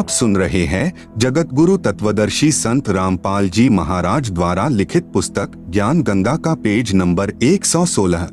सुन रहे हैं जगत गुरु तत्वदर्शी संत रामपाल जी महाराज द्वारा लिखित पुस्तक ज्ञान गंगा का पेज नंबर 116।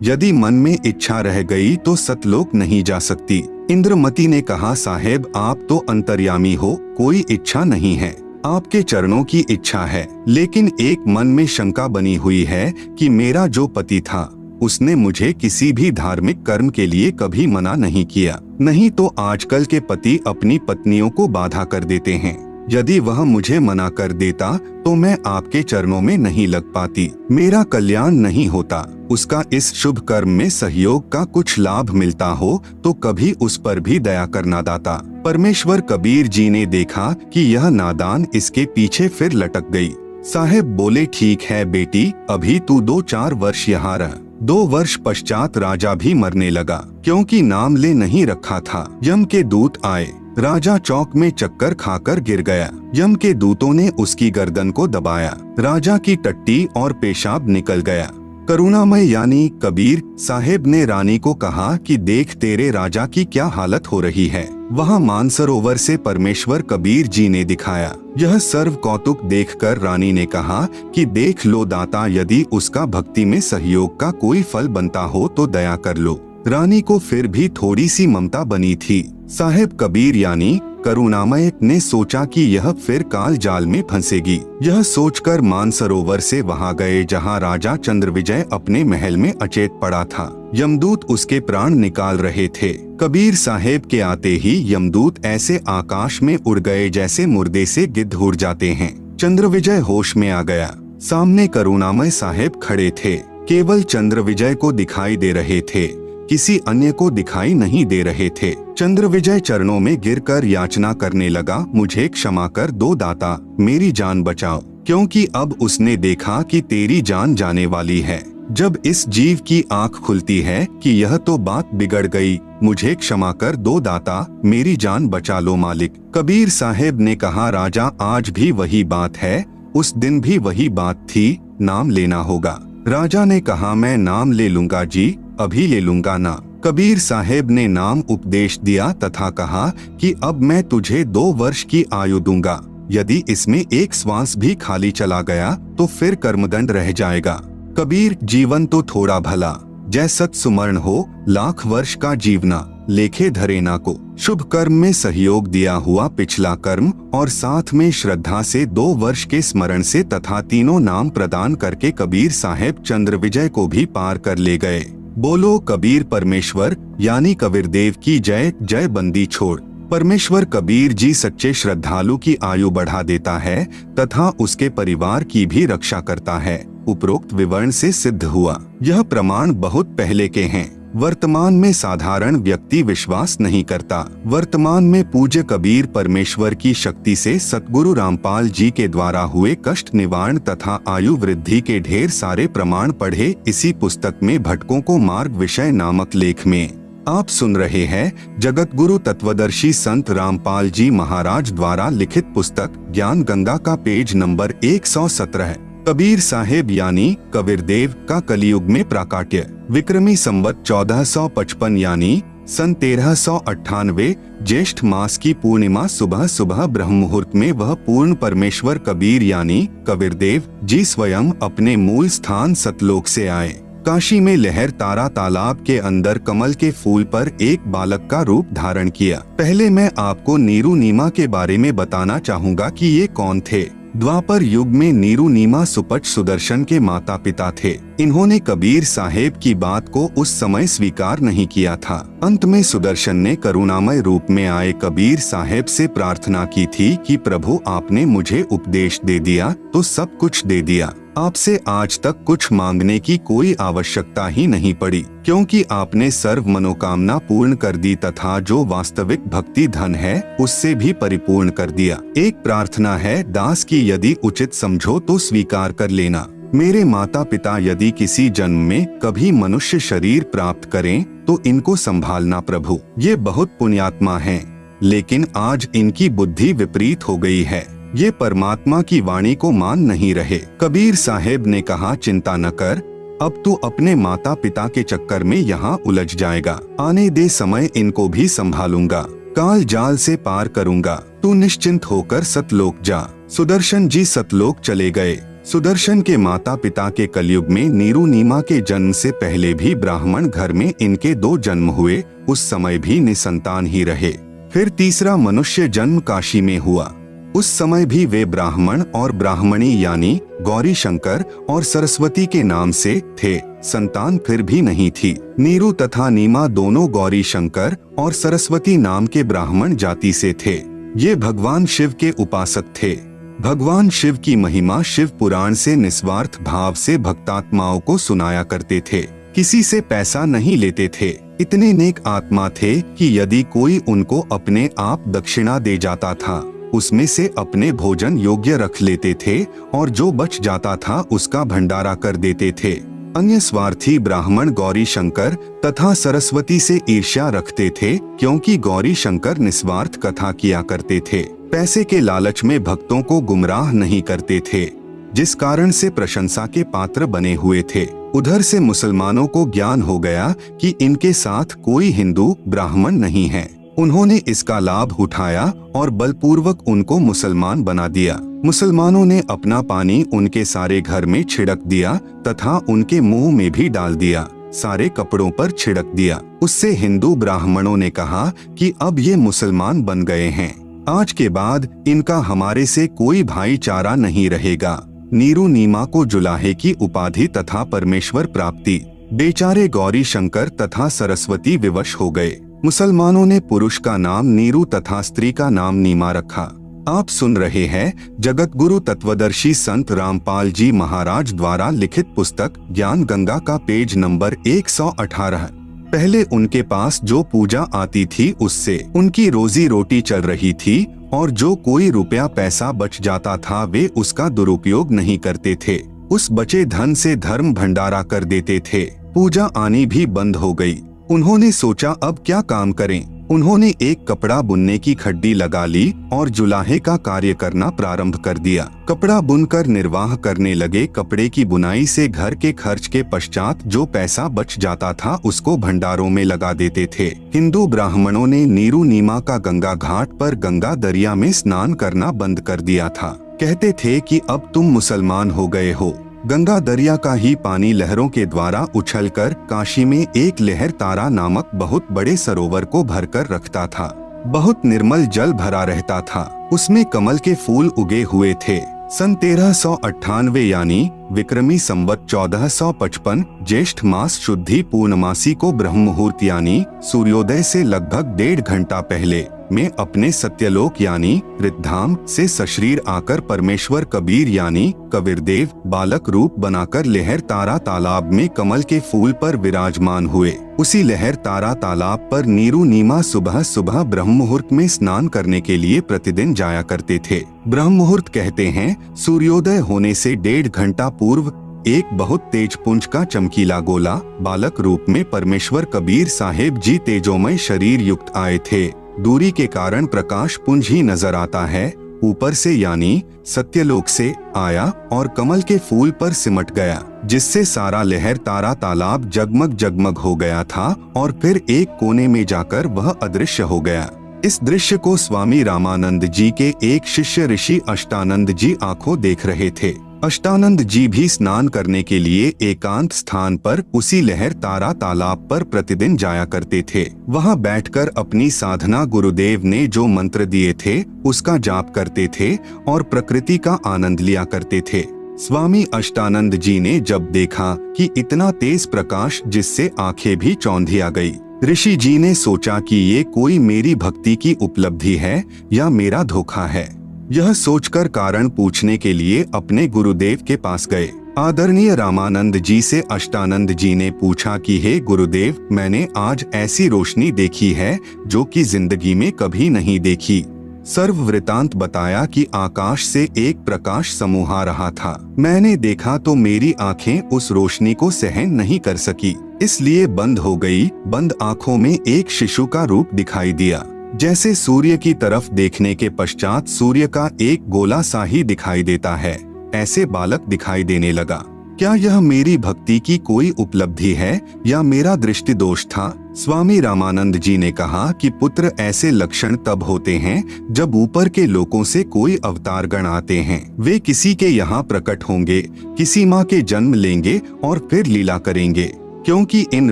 यदि मन में इच्छा रह गई तो सतलोक नहीं जा सकती। इंद्रमती ने कहा, साहेब आप तो अंतर्यामी हो, कोई इच्छा नहीं है, आपके चरणों की इच्छा है। लेकिन एक मन में शंका बनी हुई है कि मेरा जो पति था उसने मुझे किसी भी धार्मिक कर्म के लिए कभी मना नहीं किया। नहीं तो आजकल के पति अपनी पत्नियों को बाधा कर देते हैं। यदि वह मुझे मना कर देता तो मैं आपके चरणों में नहीं लग पाती, मेरा कल्याण नहीं होता। उसका इस शुभ कर्म में सहयोग का कुछ लाभ मिलता हो तो कभी उस पर भी दया करना दाता। परमेश्वर कबीर जी ने देखा कि यह नादान इसके पीछे फिर लटक गई। साहेब बोले, ठीक है बेटी, अभी तू 2-4 वर्ष यहाँ रह। 2 वर्ष पश्चात राजा भी मरने लगा, क्योंकि नाम ले नहीं रखा था। यम के दूत आए, राजा चौक में चक्कर खाकर गिर गया। यम के दूतों ने उसकी गर्दन को दबाया, राजा की टट्टी और पेशाब निकल गया। करुणामय यानी कबीर साहेब ने रानी को कहा कि देख तेरे राजा की क्या हालत हो रही है। वहाँ मानसरोवर से परमेश्वर कबीर जी ने दिखाया। यह सर्व कौतुक देखकर रानी ने कहा कि देख लो दाता, यदि उसका भक्ति में सहयोग का कोई फल बनता हो तो दया कर लो। रानी को फिर भी थोड़ी सी ममता बनी थी। साहेब कबीर यानी करुणामय ने सोचा कि यह फिर काल जाल में फंसेगी। यह सोचकर मानसरोवर से वहां गए जहां राजा चंद्रविजय अपने महल में अचेत पड़ा था। यमदूत उसके प्राण निकाल रहे थे। कबीर साहेब के आते ही यमदूत ऐसे आकाश में उड़ गए जैसे मुर्दे से गिद्ध उड़ जाते हैं। चंद्रविजय होश में आ गया। सामने करुणामय साहेब खड़े थे, केवल चंद्रविजय को दिखाई दे रहे थे, किसी अन्य को दिखाई नहीं दे रहे थे। चंद्रविजय चरणों में गिरकर याचना करने लगा, मुझे क्षमा कर दो दाता, मेरी जान बचाओ, क्योंकि अब उसने देखा कि तेरी जान जाने वाली है। जब इस जीव की आंख खुलती है कि यह तो बात बिगड़ गई, मुझे क्षमा कर दो दाता, मेरी जान बचा लो मालिक। कबीर साहेब ने कहा, राजा आज भी वही बात है, उस दिन भी वही बात थी, नाम लेना होगा। राजा ने कहा, मैं नाम ले लूंगा जी, अभी ले लूंगा ना। कबीर साहेब ने नाम उपदेश दिया तथा कहा कि अब मैं तुझे 2 वर्ष की आयु दूंगा, यदि इसमें एक श्वास भी खाली चला गया तो फिर कर्मदंड रह जाएगा। कबीर, जीवन तो थोड़ा भला, जैसत सुमरण हो, लाख वर्ष का जीवना, लेखे धरे ना को। शुभ कर्म में सहयोग दिया हुआ पिछला कर्म और साथ में श्रद्धा से 2 वर्ष के स्मरण से तथा तीनों नाम प्रदान करके कबीर साहेब चंद्रविजय को भी पार कर ले गए। बोलो कबीर परमेश्वर यानी कबीरदेव की जय जय। बंदी छोड़। परमेश्वर कबीर जी सच्चे श्रद्धालु की आयु बढ़ा देता है तथा उसके परिवार की भी रक्षा करता है। उपरोक्त विवरण से सिद्ध हुआ। यह प्रमाण बहुत पहले के हैं, वर्तमान में साधारण व्यक्ति विश्वास नहीं करता। वर्तमान में पूज्य कबीर परमेश्वर की शक्ति से सतगुरु रामपाल जी के द्वारा हुए कष्ट निवारण तथा आयु वृद्धि के ढेर सारे प्रमाण पढ़े इसी पुस्तक में भटकों को मार्ग विषय नामक लेख में। आप सुन रहे हैं जगत गुरु तत्वदर्शी संत रामपाल जी महाराज द्वारा लिखित पुस्तक ज्ञान गंगा का पेज नंबर 117। कबीर साहेब यानी कबीरदेव का कलियुग में प्राकाट्य। विक्रमी संवत 1455 यानी सन 1398 ज्येष्ठ मास की पूर्णिमा सुबह सुबह ब्रह्म मुहूर्त में वह पूर्ण परमेश्वर कबीर यानी कबीरदेव जी स्वयं अपने मूल स्थान सतलोक से आए। काशी में लहर तारा तालाब के अंदर कमल के फूल पर एक बालक का रूप धारण किया। पहले मैं आपको नीरू नीमा के बारे में बताना चाहूँगा कि ये कौन थे। द्वापर युग में नीरू नीमा सुपट सुदर्शन के माता पिता थे। इन्होंने कबीर साहेब की बात को उस समय स्वीकार नहीं किया था। अंत में सुदर्शन ने करुणामय रूप में आए कबीर साहेब से प्रार्थना की थी कि प्रभु आपने मुझे उपदेश दे दिया तो सब कुछ दे दिया, आपसे आज तक कुछ मांगने की कोई आवश्यकता ही नहीं पड़ी, क्योंकि आपने सर्व मनोकामना पूर्ण कर दी तथा जो वास्तविक भक्ति धन है उससे भी परिपूर्ण कर दिया। एक प्रार्थना है दास की, यदि उचित समझो तो स्वीकार कर लेना। मेरे माता पिता यदि किसी जन्म में कभी मनुष्य शरीर प्राप्त करें तो इनको संभालना प्रभु। ये बहुत पुण्यात्मा हैं, लेकिन आज इनकी बुद्धि विपरीत हो गई है, ये परमात्मा की वाणी को मान नहीं रहे। कबीर साहेब ने कहा, चिंता न कर, अब तू अपने माता पिता के चक्कर में यहाँ उलझ जाएगा, आने दे समय इनको भी संभालूंगा। काल जाल से पार करूंगा, तू निश्चिंत होकर सतलोक जा। सुदर्शन जी सतलोक चले गए। सुदर्शन के माता पिता के कलयुग में नीरू नीमा के जन्म से पहले भी ब्राह्मण घर में इनके 2 जन्म हुए, उस समय भी निसंतान ही रहे। फिर तीसरा मनुष्य जन्म काशी में हुआ, उस समय भी वे ब्राह्मण और ब्राह्मणी यानी गौरी शंकर और सरस्वती के नाम से थे। संतान फिर भी नहीं थी। नीरू तथा नीमा दोनों गौरी शंकर और सरस्वती नाम के ब्राह्मण जाति से थे। ये भगवान शिव के उपासक थे। भगवान शिव की महिमा शिव पुराण से निस्वार्थ भाव से भक्तात्माओं को सुनाया करते थे। किसी से पैसा नहीं लेते थे। इतने नेक आत्मा थे कि यदि कोई उनको अपने आप दक्षिणा दे जाता था, उसमें से अपने भोजन योग्य रख लेते थे और जो बच जाता था उसका भंडारा कर देते थे। अन्य स्वार्थी ब्राह्मण गौरी शंकर तथा सरस्वती से ईर्ष्या रखते थे, क्योंकि गौरी शंकर निस्वार्थ कथा किया करते थे। पैसे के लालच में भक्तों को गुमराह नहीं करते थे, जिस कारण से प्रशंसा के पात्र बने हुए थे। उधर से मुसलमानों को ज्ञान हो गया कि इनके साथ कोई हिंदू ब्राह्मण नहीं है। उन्होंने इसका लाभ उठाया और बलपूर्वक उनको मुसलमान बना दिया। मुसलमानों ने अपना पानी उनके सारे घर में छिड़क दिया तथा उनके मुंह में भी डाल दिया, सारे कपड़ों पर छिड़क दिया। उससे हिंदू ब्राह्मणों ने कहा कि अब ये मुसलमान बन गए हैं, आज के बाद इनका हमारे से कोई भाईचारा नहीं रहेगा। नीरू नीमा को जुलाहे की उपाधि तथा परमेश्वर प्राप्ति। बेचारे गौरी शंकर तथा सरस्वती विवश हो गए। मुसलमानों ने पुरुष का नाम नीरू तथा स्त्री का नाम नीमा रखा। आप सुन रहे हैं जगत गुरु तत्वदर्शी संत रामपाल जी महाराज द्वारा लिखित पुस्तक ज्ञान गंगा का पेज नंबर 118। पहले उनके पास जो पूजा आती थी उससे उनकी रोजी रोटी चल रही थी और जो कोई रुपया पैसा बच जाता था वे उसका दुरुपयोग नहीं करते थे। उस बचे धन से धर्म भंडारा कर देते थे। पूजा आनी भी बंद हो गई। उन्होंने सोचा अब क्या काम करें। उन्होंने एक कपड़ा बुनने की खड्डी लगा ली और जुलाहे का कार्य करना प्रारंभ कर दिया। कपड़ा बुनकर निर्वाह करने लगे। कपड़े की बुनाई से घर के खर्च के पश्चात जो पैसा बच जाता था उसको भंडारों में लगा देते थे। हिंदू ब्राह्मणों ने नीरू नीमा का गंगा घाट पर गंगा दरिया में स्नान करना बंद कर दिया था। कहते थे कि अब तुम मुसलमान हो गए हो। गंगा दरिया का ही पानी लहरों के द्वारा उछलकर काशी में एक लहर तारा नामक बहुत बड़े सरोवर को भरकर रखता था। बहुत निर्मल जल भरा रहता था। उसमें कमल के फूल उगे हुए थे। सन 1398 यानी विक्रमी संवत 1455 ज्येष्ठ मास शुद्धि पूर्णमासी को ब्रह्म मुहूर्त यानी सूर्योदय से लगभग 1.5 घंटा पहले में अपने सत्यलोक यानी रिद्धाम से सशरीर आकर परमेश्वर कबीर यानी कबीरदेव बालक रूप बनाकर लहर तारा तालाब में कमल के फूल पर विराजमान हुए। उसी लहर तारा तालाब पर नीरू नीमा सुबह सुबह ब्रह्म मुहूर्त में स्नान करने के लिए प्रतिदिन जाया करते थे। ब्रह्म मुहूर्त कहते हैं सूर्योदय होने से 1.5 घंटा पूर्व एक बहुत तेज पुंज का चमकीला गोला बालक रूप में परमेश्वर कबीर साहेब जी तेजोमय शरीर युक्त आए थे। दूरी के कारण प्रकाश पुंज ही नजर आता है। ऊपर से यानी सत्यलोक से आया और कमल के फूल पर सिमट गया, जिससे सारा लहर तारा तालाब जगमग जगमग हो गया था और फिर एक कोने में जाकर वह अदृश्य हो गया। इस दृश्य को स्वामी रामानंद जी के एक शिष्य ऋषि अष्टानंद जी आंखों देख रहे थे। अष्टानंद जी भी स्नान करने के लिए एकांत स्थान पर उसी लहर तारा तालाब पर प्रतिदिन जाया करते थे। वहां बैठकर अपनी साधना गुरुदेव ने जो मंत्र दिए थे उसका जाप करते थे और प्रकृति का आनंद लिया करते थे। स्वामी अष्टानंद जी ने जब देखा कि इतना तेज प्रकाश जिससे आंखें भी चौंधिया गई, ऋषि जी ने सोचा कि ये कोई मेरी भक्ति की उपलब्धि है या मेरा धोखा है। यह सोचकर कारण पूछने के लिए अपने गुरुदेव के पास गए। आदरणीय रामानंद जी से अष्टानंद जी ने पूछा कि हे गुरुदेव, मैंने आज ऐसी रोशनी देखी है जो कि जिंदगी में कभी नहीं देखी। सर्व वृतांत बताया कि आकाश से एक प्रकाश समूह आ रहा था। मैंने देखा तो मेरी आंखें उस रोशनी को सहन नहीं कर सकी, इसलिए बंद हो गई। बंद आंखों में एक शिशु का रूप दिखाई दिया। जैसे सूर्य की तरफ देखने के पश्चात सूर्य का एक गोला सा ही दिखाई देता है, ऐसे बालक दिखाई देने लगा। क्या यह मेरी भक्ति की कोई उपलब्धि है या मेरा दृष्टि दोष था? स्वामी रामानंद जी ने कहा कि पुत्र, ऐसे लक्षण तब होते हैं जब ऊपर के लोकों से कोई अवतार गण आते हैं। वे किसी के यहाँ प्रकट होंगे, किसी माँ के जन्म लेंगे और फिर लीला करेंगे, क्योंकि इन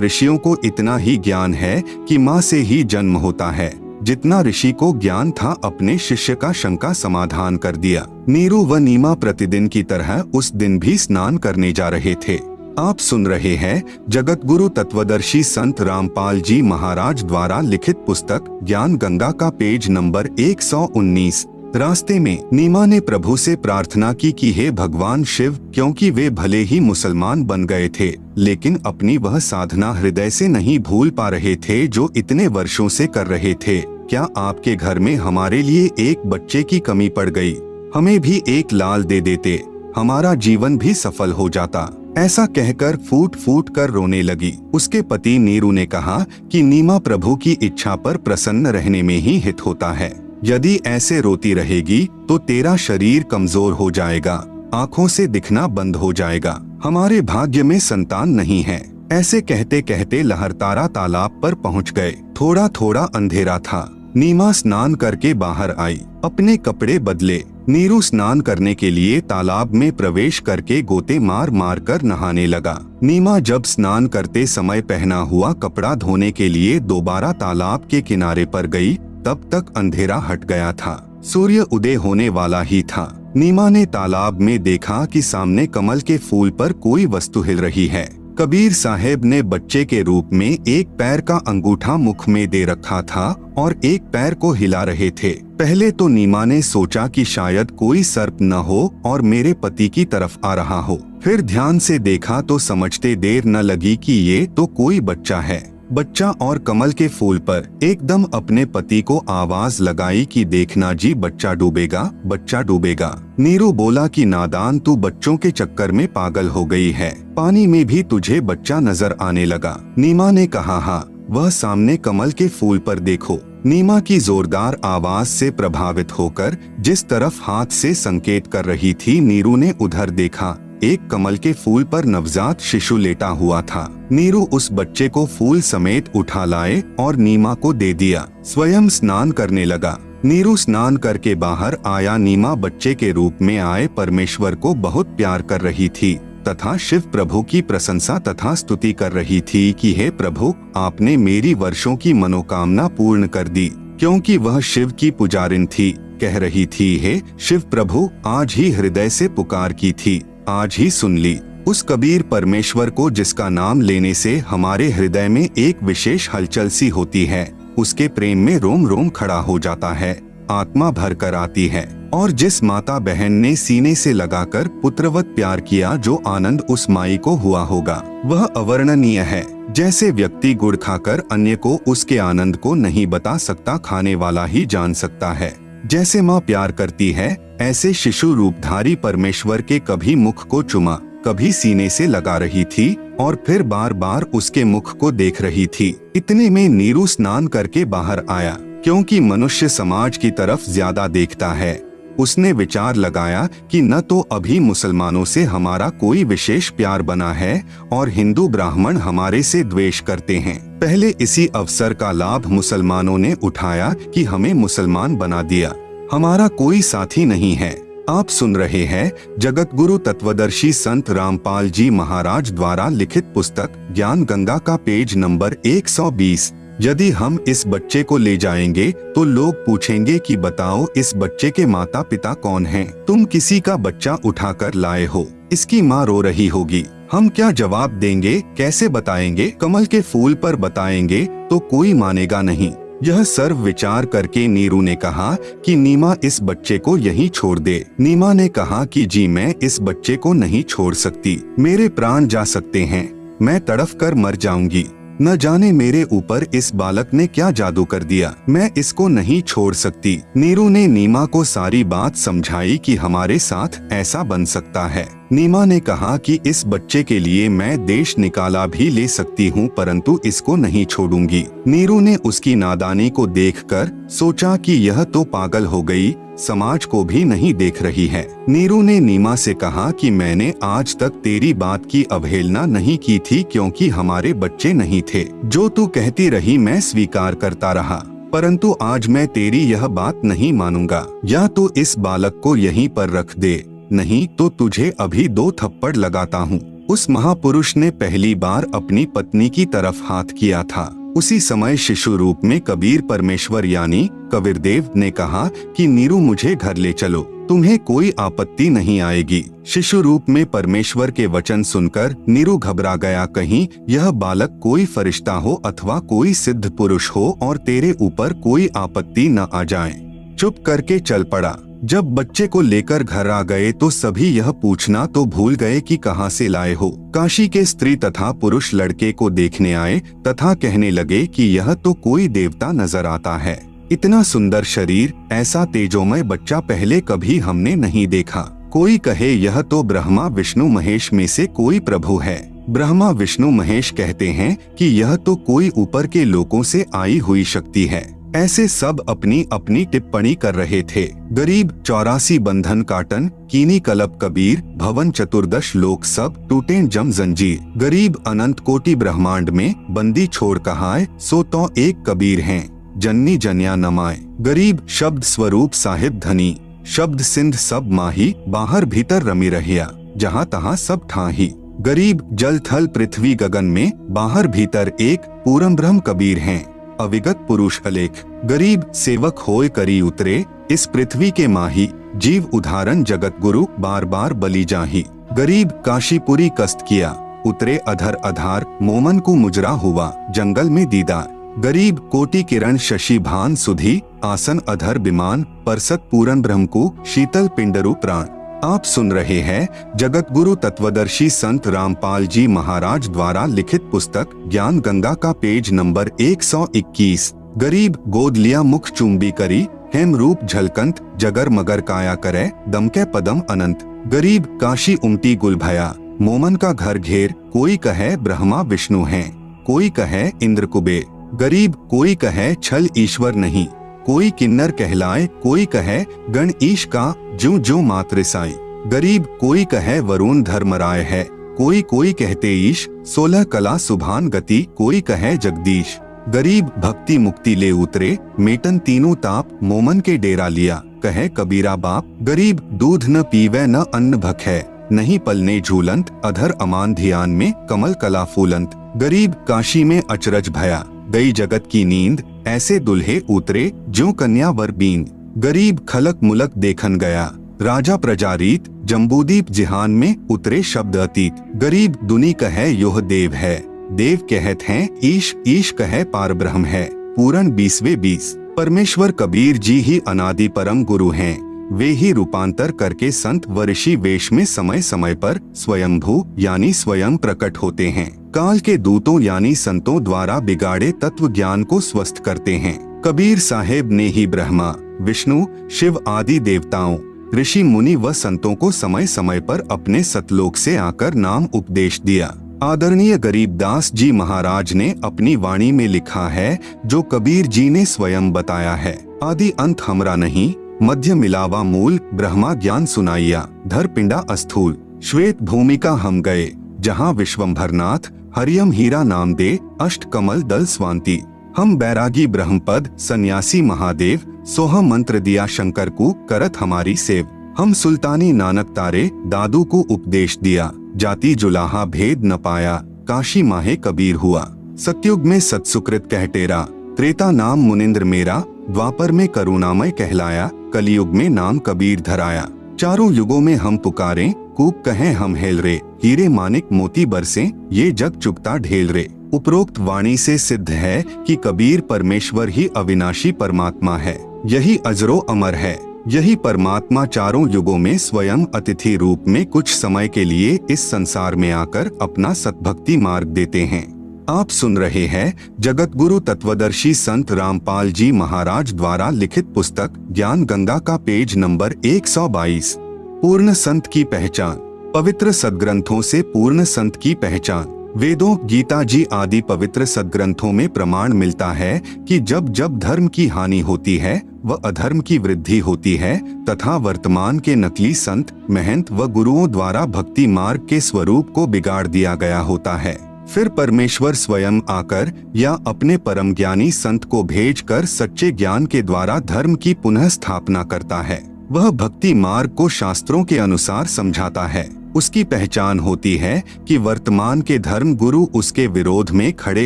ऋषियों को इतना ही ज्ञान है कि माँ से ही जन्म होता है। जितना ऋषि को ज्ञान था, अपने शिष्य का शंका समाधान कर दिया। नीरू व नीमा प्रतिदिन की तरह उस दिन भी स्नान करने जा रहे थे। आप सुन रहे हैं जगत गुरु तत्वदर्शी संत रामपाल जी महाराज द्वारा लिखित पुस्तक ज्ञान गंगा का पेज नंबर 119। रास्ते में नीमा ने प्रभु से प्रार्थना की कि हे भगवान शिव, क्योंकि वे भले ही मुसलमान बन गए थे, लेकिन अपनी वह साधना हृदय से नहीं भूल पा रहे थे जो इतने वर्षों से कर रहे थे। क्या आपके घर में हमारे लिए एक बच्चे की कमी पड़ गई? हमें भी एक लाल दे देते, हमारा जीवन भी सफल हो जाता। ऐसा कहकर फूट फूट कर रोने लगी। उसके पति नीरू ने कहा कि नीमा, प्रभु की इच्छा पर प्रसन्न रहने में ही हित होता है। यदि ऐसे रोती रहेगी तो तेरा शरीर कमजोर हो जाएगा, आंखों से दिखना बंद हो जाएगा, हमारे भाग्य में संतान नहीं है। ऐसे कहते कहते लहरतारा तालाब पर पहुंच गए। थोड़ा थोड़ा अंधेरा था। नीमा स्नान करके बाहर आई, अपने कपड़े बदले। नीरू स्नान करने के लिए तालाब में प्रवेश करके गोते मार मार कर नहाने लगा। नीमा जब स्नान करते समय पहना हुआ कपड़ा धोने के लिए दोबारा तालाब के किनारे पर गई, तब तक अंधेरा हट गया था। सूर्य उदय होने वाला ही था। नीमा ने तालाब में देखा कि सामने कमल के फूल पर कोई वस्तु हिल रही है। कबीर साहेब ने बच्चे के रूप में एक पैर का अंगूठा मुख में दे रखा था और एक पैर को हिला रहे थे। पहले तो नीमा ने सोचा कि शायद कोई सर्प न हो और मेरे पति की तरफ आ रहा हो। फिर ध्यान से देखा तो समझते देर न लगी कि ये तो कोई बच्चा है। बच्चा और कमल के फूल पर एकदम अपने पति को आवाज लगाई कि देखना जी, बच्चा डूबेगा, बच्चा डूबेगा। नीरू बोला कि नादान, तू बच्चों के चक्कर में पागल हो गई है, पानी में भी तुझे बच्चा नजर आने लगा। नीमा ने कहा, हाँ, वह सामने कमल के फूल पर देखो। नीमा की जोरदार आवाज से प्रभावित होकर जिस तरफ हाथ से संकेत कर रही थी, नीरू ने उधर देखा। एक कमल के फूल पर नवजात शिशु लेटा हुआ था। नीरू उस बच्चे को फूल समेत उठा लाए और नीमा को दे दिया। स्वयं स्नान करने लगा। नीरू स्नान करके बाहर आया। नीमा बच्चे के रूप में आए परमेश्वर को बहुत प्यार कर रही थी तथा शिव प्रभु की प्रशंसा तथा स्तुति कर रही थी कि हे प्रभु, आपने मेरी वर्षों की मनोकामना पूर्ण कर दी। क्योंकि वह शिव की पुजारिन थी, कह रही थी, हे शिव प्रभु, आज ही हृदय से पुकार की थी, आज ही सुन ली। उस कबीर परमेश्वर को जिसका नाम लेने से हमारे हृदय में एक विशेष हलचल सी होती है, उसके प्रेम में रोम रोम खड़ा हो जाता है, आत्मा भर कर आती है। और जिस माता बहन ने सीने से लगाकर पुत्रवत प्यार किया, जो आनंद उस माई को हुआ होगा वह अवर्णनीय है। जैसे व्यक्ति गुड़ खाकर अन्य को उसके आनंद को नहीं बता सकता, खाने वाला ही जान सकता है। जैसे माँ प्यार करती है, ऐसे शिशु रूपधारी परमेश्वर के कभी मुख को चुमा, कभी सीने से लगा रही थी और फिर बार बार उसके मुख को देख रही थी। इतने में नीरू स्नान करके बाहर आया। क्योंकि मनुष्य समाज की तरफ ज्यादा देखता है, उसने विचार लगाया कि न तो अभी मुसलमानों से हमारा कोई विशेष प्यार बना है और हिंदू ब्राह्मण हमारे से द्वेष करते हैं। पहले इसी अवसर का लाभ मुसलमानों ने उठाया कि हमें मुसलमान बना दिया, हमारा कोई साथी नहीं है। आप सुन रहे हैं जगत गुरु तत्वदर्शी संत रामपाल जी महाराज द्वारा लिखित पुस्तक ज्ञान गंगा का पेज नंबर 120। यदि हम इस बच्चे को ले जाएंगे तो लोग पूछेंगे कि बताओ, इस बच्चे के माता पिता कौन हैं? तुम किसी का बच्चा उठाकर लाए हो, इसकी माँ रो रही होगी, हम क्या जवाब देंगे, कैसे बताएंगे? कमल के फूल पर बताएंगे तो कोई मानेगा नहीं। यह सर्व विचार करके नीरू ने कहा कि नीमा, इस बच्चे को यहीं छोड़ दे। नीमा ने कहा कि जी, मैं इस बच्चे को नहीं छोड़ सकती, मेरे प्राण जा सकते हैं, मैं तड़फ कर मर जाऊंगी। न जाने मेरे ऊपर इस बालक ने क्या जादू कर दिया, मैं इसको नहीं छोड़ सकती। नीरू ने नीमा को सारी बात समझाई कि हमारे साथ ऐसा बन सकता है। नीमा ने कहा कि इस बच्चे के लिए मैं देश निकाला भी ले सकती हूँ, परंतु इसको नहीं छोड़ूंगी। नीरू ने उसकी नादानी को देखकर सोचा कि यह तो पागल हो गई, समाज को भी नहीं देख रही है। नीरू ने नीमा से कहा कि मैंने आज तक तेरी बात की अवहेलना नहीं की थी, क्योंकि हमारे बच्चे नहीं थे। जो तू कहती रही मैं स्वीकार करता रहा, परंतु आज मैं तेरी यह बात नहीं मानूंगा। या तो इस बालक को यहीं पर रख दे, नहीं तो तुझे अभी 2 थप्पड़ लगाता हूँ। उस महापुरुष ने पहली बार अपनी पत्नी की तरफ हाथ किया था। उसी समय शिशु रूप में कबीर परमेश्वर यानी कबीरदेव ने कहा कि नीरू मुझे घर ले चलो, तुम्हें कोई आपत्ति नहीं आएगी। शिशु रूप में परमेश्वर के वचन सुनकर नीरू घबरा गया, कहीं यह बालक कोई फरिश्ता हो अथवा कोई सिद्ध पुरुष हो और तेरे ऊपर कोई आपत्ति न आ जाए। चुप करके चल पड़ा। जब बच्चे को लेकर घर आ गए तो सभी यह पूछना तो भूल गए कि कहाँ से लाए हो। काशी के स्त्री तथा पुरुष लड़के को देखने आए तथा कहने लगे कि यह तो कोई देवता नजर आता है। इतना सुंदर शरीर, ऐसा तेजोमय बच्चा पहले कभी हमने नहीं देखा। कोई कहे यह तो ब्रह्मा विष्णु महेश में से कोई प्रभु है। ब्रह्मा विष्णु महेश कहते हैं कि यह तो कोई ऊपर के लोकों से आई हुई शक्ति है। ऐसे सब अपनी अपनी टिप्पणी कर रहे थे। गरीब 84 बंधन काटन, कीनी कलब कबीर, भवन चतुर्दश लोक सब टूटे जम जंजीर। गरीब अनंत कोटि ब्रह्मांड में बंदी छोड़ कहाए, सो तो एक कबीर हैं, जननी जन्या नमाए। गरीब शब्द स्वरूप साहिब धनी, शब्द सिंध सब माही, बाहर भीतर रमी रहिया, जहाँ तहाँ सब ठाही। गरीब जल थल पृथ्वी गगन में, बाहर भीतर एक, पूरम ब्रह्म कबीर हैं, अविगत पुरुष अलेख। गरीब सेवक होय करी उतरे, इस पृथ्वी के माही, जीव उदाहरण जगत गुरु, बार बार बलि जाही। गरीब काशीपुरी कस्त किया, उतरे अधर अधार, मोमन को मुजरा हुआ, जंगल में दीदार। गरीब कोटि किरण शशि भान सुधी, आसन अधर विमान, परसत पूरन ब्रह्म को, शीतल पिंडरु प्राण। आप सुन रहे हैं जगत गुरु तत्वदर्शी संत रामपाल जी महाराज द्वारा लिखित पुस्तक ज्ञान गंगा का पेज नंबर 121। गरीब गोद लिया मुख चुंबी करी, हेम रूप झलकंत, जगर मगर काया करे, दमके पदम अनंत। गरीब काशी उमटी गुल भया, मोमन का घर घेर, कोई कहे ब्रह्मा विष्णु हैं, कोई कहे इंद्र कुबेर। गरीब कोई कहे छल ईश्वर नहीं, कोई किन्नर कहलाए, कोई कहे गण ईश का, ज्यों ज्यों मात्र साई। गरीब कोई कहे वरुण धर्मराय है, कोई कोई कहते ईश, 16 कला सुभान गति, कोई कहे जगदीश। गरीब भक्ति मुक्ति ले उतरे, मेटन तीनों ताप, मोमन के डेरा लिया, कहे कबीरा बाप। गरीब दूध न पीवे न अन्न भखे, नहीं पलने झूलंत, अधर अमान ध्यान में, कमल कला फूलंत। गरीब काशी में अचरज भया, गई जगत की नींद, ऐसे दुल्हे उतरे, ज्यों कन्या वर बींद। गरीब खलक मुलक देखन गया, राजा प्रजारीत, जम्बूदीप जिहान में, उतरे शब्द अतीत। गरीब दुनी कहे योह देव है, देव कहत हैं ईश, ईश कहे पार ब्रह्म है, पूरन 20वें 20। परमेश्वर कबीर जी ही अनादि परम गुरु हैं, वे ही रूपांतर करके संत व ऋषि वेश में समय समय पर स्वयंभू यानी स्वयं प्रकट होते हैं। काल के दूतों यानी संतों द्वारा बिगाड़े तत्व ज्ञान को स्वस्थ करते हैं। कबीर साहेब ने ही ब्रह्मा विष्णु शिव आदि देवताओं ऋषि मुनि व संतों को समय समय पर अपने सतलोक से आकर नाम उपदेश दिया। आदरणीय गरीबदास जी महाराज ने अपनी वाणी में लिखा है, जो कबीर जी ने स्वयं बताया है, आदि अंत हमरा नहीं, मध्य मिलावा मूल, ब्रह्मा ज्ञान सुनाइया, धर पिंडा अस्थूल। श्वेत भूमिका हम गए, जहाँ विश्वम्भरनाथ, हरियम हीरा नाम दे, अष्ट कमल दल स्वांति। हम बैरागी ब्रह्मपद, सन्यासी महादेव, सोह मंत्र दिया शंकर को, करत हमारी सेव। हम सुल्तानी नानक तारे, दादू को उपदेश दिया, जाति जुलाहा भेद न पाया, काशी माहे कबीर हुआ। सतयुग में सत्सुकृत कहटेरा, त्रेता नाम मुनिंद्र मेरा, द्वापर में करुणामय कहलाया, कलयुग में नाम कबीर धराया। चारों युगों में हम पुकारें, कूक कहें हम हेल रे, हीरे मानिक मोती बरसे, ये जग चुगता ढेल रे। उपरोक्त वाणी से सिद्ध है कि कबीर परमेश्वर ही अविनाशी परमात्मा है, यही अजरो अमर है। यही परमात्मा चारों युगों में स्वयं अतिथि रूप में कुछ समय के लिए इस संसार में आकर अपना सतभक्ति मार्ग देते हैं। आप सुन रहे हैं जगत गुरु तत्वदर्शी संत रामपाल जी महाराज द्वारा लिखित पुस्तक ज्ञान गंगा का पेज नंबर 122। पूर्ण संत की पहचान। पवित्र सद्ग्रंथों से पूर्ण संत की पहचान। वेदों, गीता जी आदि पवित्र सद्ग्रंथों में प्रमाण मिलता है कि जब जब धर्म की हानि होती है व अधर्म की वृद्धि होती है तथा वर्तमान के नकली संत, महंत व गुरुओं द्वारा भक्ति मार्ग के स्वरूप को बिगाड़ दिया गया होता है, फिर परमेश्वर स्वयं आकर या अपने परम ज्ञानी संत को भेजकर सच्चे ज्ञान के द्वारा धर्म की पुनः स्थापना करता है। वह भक्ति मार्ग को शास्त्रों के अनुसार समझाता है। उसकी पहचान होती है कि वर्तमान के धर्म गुरु उसके विरोध में खड़े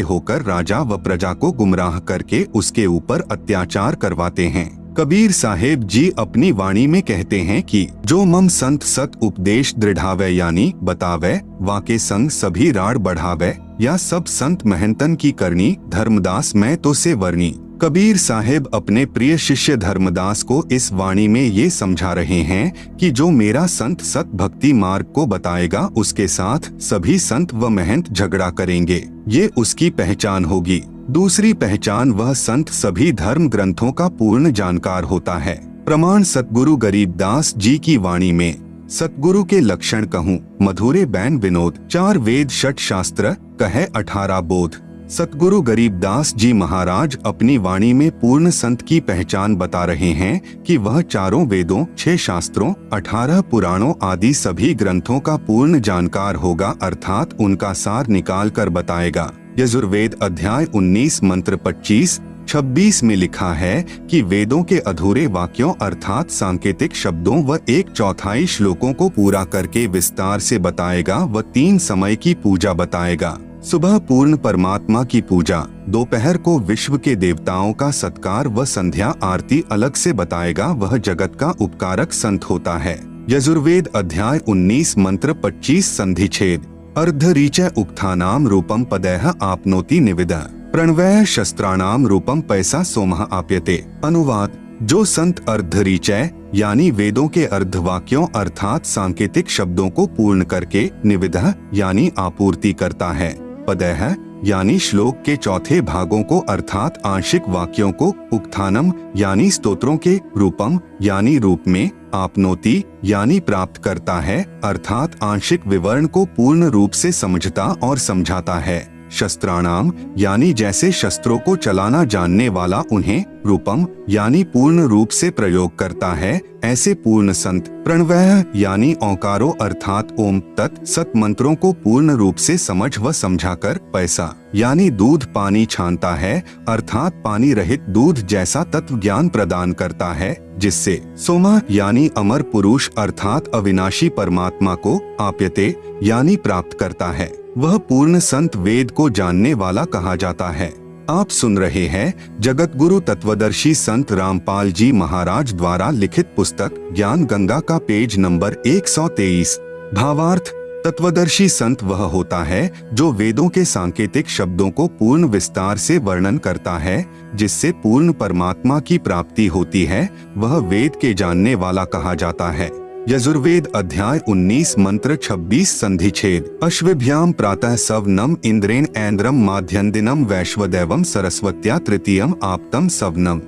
होकर राजा व प्रजा को गुमराह करके उसके ऊपर अत्याचार करवाते हैं। कबीर साहेब जी अपनी वाणी में कहते हैं कि जो मम संत सत उपदेश दृढ़ावे यानी बतावे, वाके संग सभी राड़ बढ़ावे, या सब संत महंतन की करनी, धर्मदास मैं तो से वर्णी। कबीर साहेब अपने प्रिय शिष्य धर्मदास को इस वाणी में ये समझा रहे हैं कि जो मेरा संत सत भक्ति मार्ग को बताएगा उसके साथ सभी संत व महंत झगड़ा करेंगे, ये उसकी पहचान होगी। दूसरी पहचान, वह संत सभी धर्म ग्रंथों का पूर्ण जानकार होता है। प्रमाण सतगुरु गरीबदास जी की वाणी में। सतगुरु के लक्षण कहूँ, मधुरे बैन विनोद, 4 वेद 6 शास्त्र, कहे 18 बोध। सतगुरु गरीबदास जी महाराज अपनी वाणी में पूर्ण संत की पहचान बता रहे हैं कि वह 4 वेदों, 6 शास्त्रों, 18 पुराणों आदि सभी ग्रंथों का पूर्ण जानकार होगा, अर्थात उनका सार निकाल कर बताएगा। यजुर्वेद अध्याय 19 मंत्र 25-26 में लिखा है कि वेदों के अधूरे वाक्यों अर्थात सांकेतिक शब्दों व 1/4 श्लोकों को पूरा करके विस्तार से बताएगा व 3 समय की पूजा बताएगा। सुबह पूर्ण परमात्मा की पूजा, दोपहर को विश्व के देवताओं का सत्कार व संध्या आरती अलग से बताएगा। वह जगत का उपकारक संत होता है। यजुर्वेद अध्याय 19 मंत्र 25 संधि छेद। अर्धरीचय उक्थानाम रूपम पदैः आपनोति निविदः, प्रणवय शस्त्राणाम रूपम पैसा सोमः आप्यते। अनुवाद, जो संत अर्धरीचय यानी वेदों के अर्धवाक्यों अर्थात सांकेतिक शब्दों को पूर्ण करके, निविदः यानी आपूर्ति करता है, पदैः यानी श्लोक के चौथे भागों को अर्थात आंशिक वाक्यों को, उक्थानम यानी स्तोत्रों के, रूपम यानी रूप में, आपनोति यानी प्राप्त करता है अर्थात आंशिक विवरण को पूर्ण रूप से समझता और समझाता है, शस्त्राणाम यानी जैसे शस्त्रों को चलाना जानने वाला उन्हें, रूपम यानी पूर्ण रूप से प्रयोग करता है ऐसे पूर्ण संत, प्रणवय यानी ओंकारों अर्थात ओम तत् सत मंत्रों को पूर्ण रूप से समझ व समझाकर, पैसा यानी दूध पानी छानता है अर्थात पानी रहित दूध जैसा तत्व ज्ञान प्रदान करता है, जिससे सोमा यानी अमर पुरुष अर्थात अविनाशी परमात्मा को, आप्यते यानी प्राप्त करता है। वह पूर्ण संत वेद को जानने वाला कहा जाता है। आप सुन रहे हैं जगत गुरु तत्वदर्शी संत रामपाल जी महाराज द्वारा लिखित पुस्तक ज्ञान गंगा का पेज नंबर 123। भावार्थ, तत्वदर्शी संत वह होता है जो वेदों के सांकेतिक शब्दों को पूर्ण विस्तार से वर्णन करता है, जिससे पूर्ण परमात्मा की प्राप्ति होती है। वह वेद के जानने वाला कहा जाता है। यजुर्वेद अध्याय 19 मंत्र 26 संधि छेद। अश्वभ्याम प्रातः सवनम इंद्रेण ऐन्द्रम माध्यन्दिनम वैश्वदेवम सरस्वत्या तृतीयम आप्तम सवनम।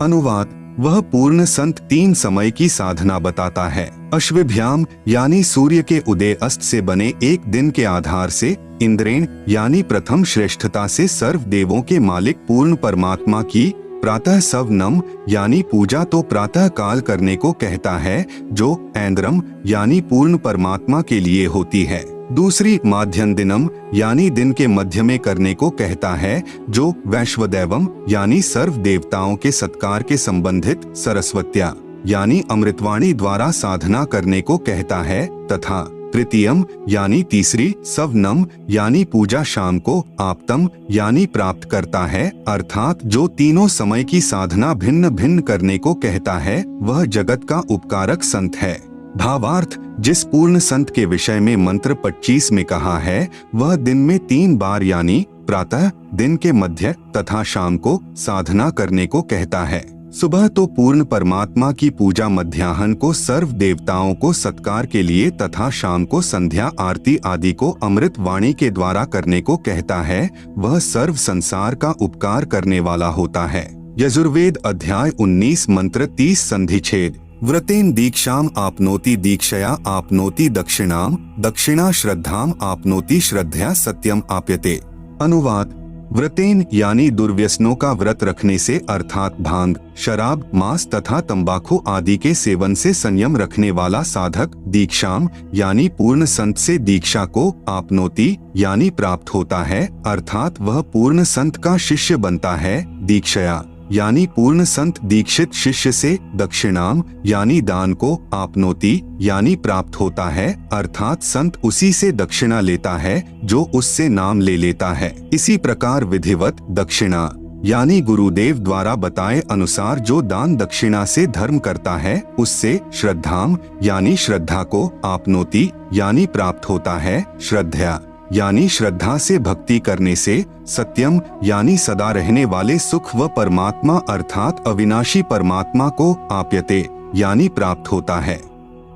अनुवाद, वह पूर्ण संत 3 समय की साधना बताता है। अश्वभ्याम यानी सूर्य के उदय अस्त से बने एक दिन के आधार से, इंद्रेण यानी प्रथम श्रेष्ठता से सर्व देवों के मालिक पूर्ण परमात्मा की, प्रातः सवनम यानी पूजा तो प्रातः काल करने को कहता है, जो ऐन्द्रम यानी पूर्ण परमात्मा के लिए होती है। दूसरी माध्यम दिनम यानी दिन के मध्य में करने को कहता है, जो वैश्वदेवम यानी सर्व देवताओं के सत्कार के संबंधित, सरस्वत्या यानी अमृतवाणी द्वारा साधना करने को कहता है, तथा तृतीयम यानी तीसरी, सवनम यानी पूजा शाम को, आप्तम यानी प्राप्त करता है अर्थात जो तीनों समय की साधना भिन्न भिन्न करने को कहता है, वह जगत का उपकारक संत है। भावार्थ, जिस पूर्ण संत के विषय में मंत्र 25 में कहा है, वह दिन में 3 बार यानी प्रातः, दिन के मध्य तथा शाम को साधना करने को कहता है। सुबह तो पूर्ण परमात्मा की पूजा, मध्याह्न को सर्व देवताओं को सत्कार के लिए तथा शाम को संध्या आरती आदि को अमृत वाणी के द्वारा करने को कहता है। वह सर्व संसार का उपकार करने वाला होता है। यजुर्वेद अध्याय 19 मंत्र 30 संधि छेद। व्रतेन दीक्षाम आपनोति दीक्षया आपनोति दक्षिणाम दक्षिणा श्रद्धाम आपनोति श्रद्धया सत्यम आप्यते। अनुवाद: व्रतेन यानी दुर्व्यसनों का व्रत रखने से अर्थात भांग, शराब, मांस तथा तंबाकू आदि के सेवन से संयम रखने वाला साधक दीक्षाम यानी पूर्ण संत से दीक्षा को आपनोति यानी प्राप्त होता है, अर्थात वह पूर्ण संत का शिष्य बनता है। दीक्षया यानी पूर्ण संत दीक्षित शिष्य से, दक्षिणाम यानी दान को आपनोति यानी प्राप्त होता है, अर्थात संत उसी से दक्षिणा लेता है जो उससे नाम ले लेता है। इसी प्रकार विधिवत दक्षिणा यानी गुरुदेव द्वारा बताए अनुसार जो दान दक्षिणा से धर्म करता है उससे, श्रद्धाम यानी श्रद्धा को आपनोति यानी प्राप्त होता है, श्रद्धया यानी श्रद्धा से भक्ति करने से, सत्यम यानी सदा रहने वाले सुख व परमात्मा अर्थात अविनाशी परमात्मा को आप्यते यानी प्राप्त होता है।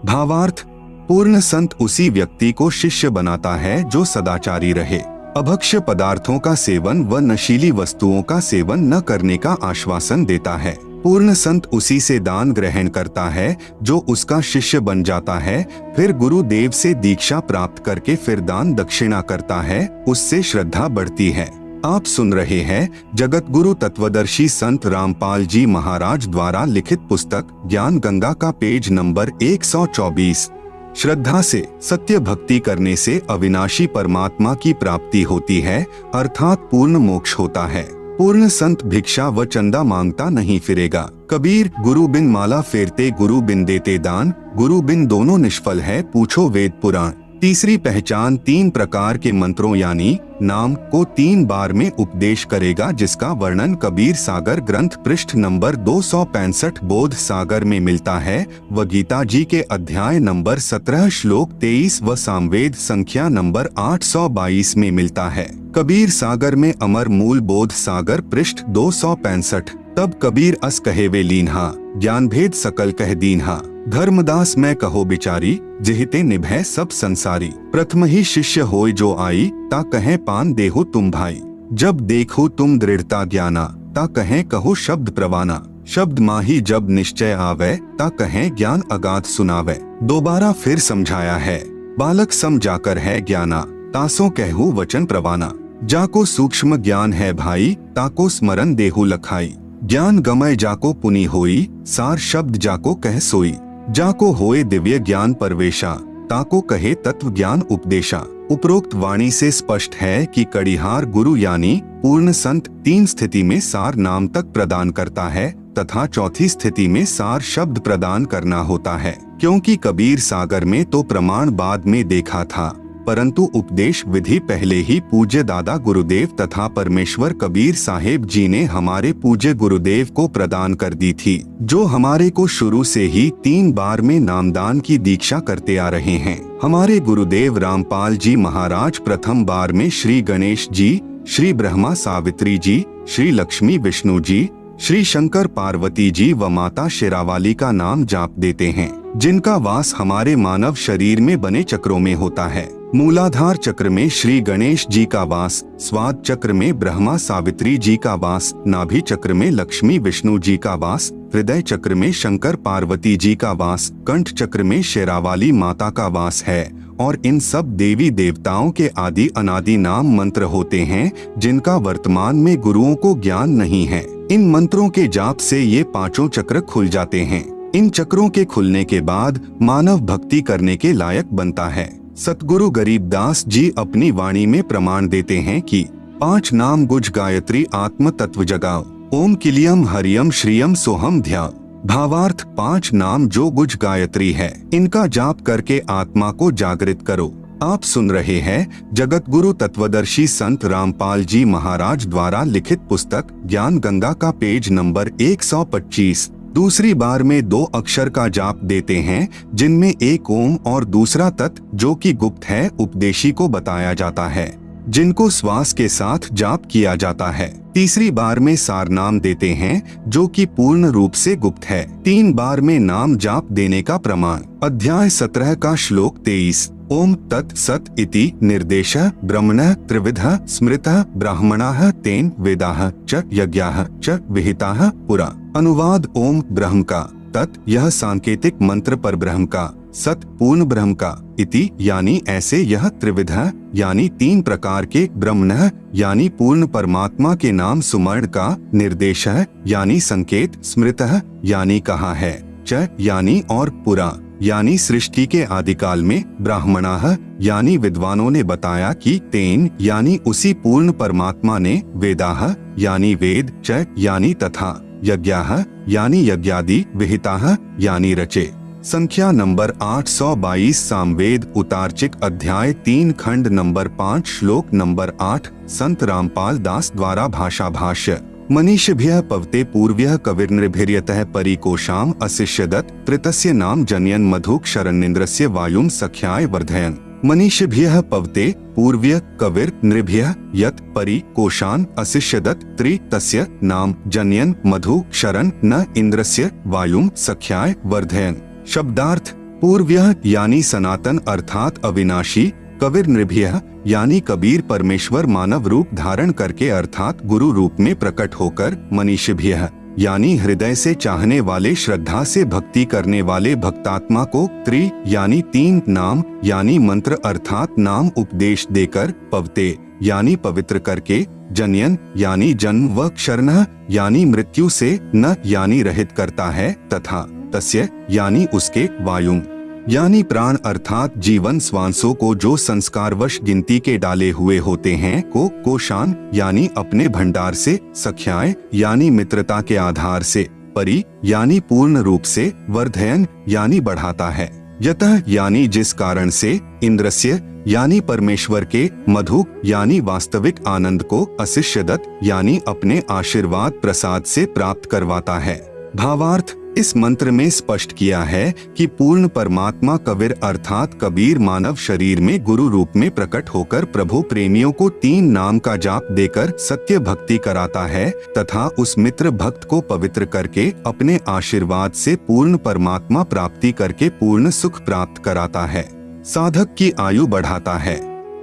भावार्थ: पूर्ण संत उसी व्यक्ति को शिष्य बनाता है जो सदाचारी रहे, अभक्ष्य पदार्थों का सेवन व नशीली वस्तुओं का सेवन न करने का आश्वासन देता है। पूर्ण संत उसी से दान ग्रहण करता है जो उसका शिष्य बन जाता है, फिर गुरुदेव से दीक्षा प्राप्त करके फिर दान दक्षिणा करता है, उससे श्रद्धा बढ़ती है। आप सुन रहे हैं जगत गुरु तत्वदर्शी संत रामपाल जी महाराज द्वारा लिखित पुस्तक ज्ञान गंगा का पेज नंबर 124। श्रद्धा से सत्य भक्ति करने से अविनाशी परमात्मा की प्राप्ति होती है, अर्थात पूर्ण मोक्ष होता है। पूर्ण संत भिक्षा व चंदा मांगता नहीं फिरेगा। कबीर: गुरु बिन माला फेरते गुरु बिन देते दान, गुरु बिन दोनों निष्फल है पूछो वेद पुराण। तीसरी पहचान 3 प्रकार के मंत्रों यानी नाम को 3 बार में उपदेश करेगा, जिसका वर्णन कबीर सागर ग्रंथ पृष्ठ नंबर 265 बोध सागर में मिलता है व गीता जी के अध्याय नंबर 17 श्लोक 23 व सामवेद संख्या नंबर 822 में मिलता है। कबीर सागर में अमर मूल बोध सागर पृष्ठ 265। तब कबीर अस कहे वे लीन्हा, ज्ञान भेद सकल कह दीन्हा। धर्मदास मैं कहो बिचारी, जिहिते निभै सब संसारी। प्रथम ही शिष्य होय जो आई, ता कहें पान देहो तुम भाई। जब देखो तुम दृढ़ता ज्ञाना, ता कहें कहो शब्द प्रवाना। शब्द माही जब निश्चय आवे, ता कहें ज्ञान अगाध सुनावे। दोबारा फिर समझाया है, बालक सम जाकर है ज्ञाना, तासो कहू वचन प्रवाना। जाको सूक्ष्म ज्ञान है भाई, ताको स्मरण देहु लखाई। ज्ञान गमय जाको पुनि होई, सार शब्द जाको कह सोई। जाको होए दिव्य ज्ञान परवेशा, ताको कहे तत्व ज्ञान उपदेशा। उपरोक्त वाणी से स्पष्ट है कि कड़िहार गुरु यानी पूर्ण संत 3 स्थिति में सार नाम तक प्रदान करता है तथा चौथी स्थिति में सार शब्द प्रदान करना होता है। क्योंकि कबीर सागर में तो प्रमाण बाद में देखा था, परंतु उपदेश विधि पहले ही पूज्य दादा गुरुदेव तथा परमेश्वर कबीर साहेब जी ने हमारे पूज्य गुरुदेव को प्रदान कर दी थी, जो हमारे को शुरू से ही 3 बार में नामदान की दीक्षा करते आ रहे हैं। हमारे गुरुदेव रामपाल जी महाराज प्रथम बार में श्री गणेश जी, श्री ब्रह्मा सावित्री जी, श्री लक्ष्मी विष्णु जी, श्री शंकर पार्वती जी व माता शेरावाली का नाम जाप देते हैं, जिनका वास हमारे मानव शरीर में बने चक्रों में होता है। मूलाधार चक्र में श्री गणेश जी का वास, स्वाद चक्र में ब्रह्मा सावित्री जी का वास, नाभि चक्र में लक्ष्मी विष्णु जी का वास, हृदय चक्र में शंकर पार्वती जी का वास, कंठ चक्र में शेरावाली माता का वास है और इन सब देवी देवताओं के आदि अनादि नाम मंत्र होते हैं, जिनका वर्तमान में गुरुओं को ज्ञान नहीं है। इन मंत्रों के जाप से ये 5 चक्र खुल जाते हैं। इन चक्रों के खुलने के बाद मानव भक्ति करने के लायक बनता है। सतगुरु गरीबदास जी अपनी वाणी में प्रमाण देते हैं कि 5 नाम गुज गायत्री आत्म तत्व जगाओ, ओम किलियम हरियम श्रियम सोहम ध्याओ। भावार्थ 5 नाम जो गुज गायत्री है, इनका जाप करके आत्मा को जागृत करो। आप सुन रहे हैं जगत गुरु तत्वदर्शी संत रामपाल जी महाराज द्वारा लिखित पुस्तक ज्ञान गंगा का पेज नंबर 125। दूसरी बार में 2 अक्षर का जाप देते हैं, जिनमें एक ओम और दूसरा तत्, जो कि गुप्त है, उपदेशी को बताया जाता है, जिनको श्वास के साथ जाप किया जाता है। तीसरी बार में सार नाम देते हैं, जो कि पूर्ण रूप से गुप्त है। 3 बार में नाम जाप देने का प्रमाण अध्याय 17 का श्लोक 23। ओम तत् सत इति निर्देशः ब्रह्मणः त्रिविधः स्मृतः ब्राह्मणाः तेन वेदाः च यज्ञाः च विहिताः पुरा। अनुवाद: ओम ब्रह्म का, तत् यह सांकेतिक मंत्र पर ब्रह्म का, सत पूर्ण ब्रह्म का, इति यानी ऐसे यह त्रिविध यानी 3 प्रकार के, ब्रह्मणः यानी पूर्ण परमात्मा के नाम सुमर्ण का, निर्देशः यानी संकेत, स्मृतः यानी कहा है, च यानी और, पुरा यानी सृष्टि के आदिकाल में, ब्राह्मणाः यानी विद्वानों ने बताया कि, तेन यानी उसी पूर्ण परमात्मा ने, वेदाः यानी वेद, च यानी तथा, यज्ञाः यानी यज्ञादि, विहिताः यानी रचे। संख्या नंबर 822 सामवेद उतार्चिक अध्याय 3 खंड नंबर 5 श्लोक नंबर 8 संत रामपाल दास द्वारा भाषा भाष्य। मनीषिभ्यः पवते पूर्व्यः कविर्नृभिर्यतः परिकोशाम अशिष्यदत् तृतस्य नाम जनयन मधुक शरण्येन्द्रस्य वायुम सख्याय वर्धयन्। मनीषिभ्यः पवते पूर्व्यः कविर नृभ्यः यत् परि कोशान अशिष्यदत् त्रि तस्य नाम जनयन मधु शरण न इंद्रस्य वायुम सख्याय वर्धयन्। शब्दार्थ पूर्व्यः यानी सनातन अर्थात अविनाशी, कविर नृभ्यः यानी कबीर परमेश्वर मानव रूप धारण करके अर्थात गुरु रूप में प्रकट होकर, मनीषिभ्यः यानी हृदय से चाहने वाले, श्रद्धा से भक्ति करने वाले भक्तात्मा को, त्रि यानी 3 नाम यानी मंत्र अर्थात नाम उपदेश देकर, पवते यानी पवित्र करके, जनयन यानी जन्म व क्षरणः यानी मृत्यु से, न यानी रहित करता है, तथा तस्य यानी उसके, वायुं यानी प्राण अर्थात जीवन श्वासों को जो संस्कारवश गिनती के डाले हुए होते हैं, को कोशान यानी अपने भंडार से, सख्याय यानी मित्रता के आधार से, परि यानी पूर्ण रूप से, वर्धयन यानी बढ़ाता है, यतः यानी जिस कारण से, इंद्रस्य यानी परमेश्वर के, मधु यानी वास्तविक आनंद को, अशिष्यदत् यानी अपने आशीर्वाद प्रसाद से प्राप्त करवाता है। भावार्थ इस मंत्र में स्पष्ट किया है कि पूर्ण परमात्मा कबीर अर्थात कबीर मानव शरीर में गुरु रूप में प्रकट होकर प्रभु प्रेमियों को 3 नाम का जाप देकर सत्य भक्ति कराता है तथा उस मित्र भक्त को पवित्र करके अपने आशीर्वाद से पूर्ण परमात्मा प्राप्ति करके पूर्ण सुख प्राप्त कराता है, साधक की आयु बढ़ाता है।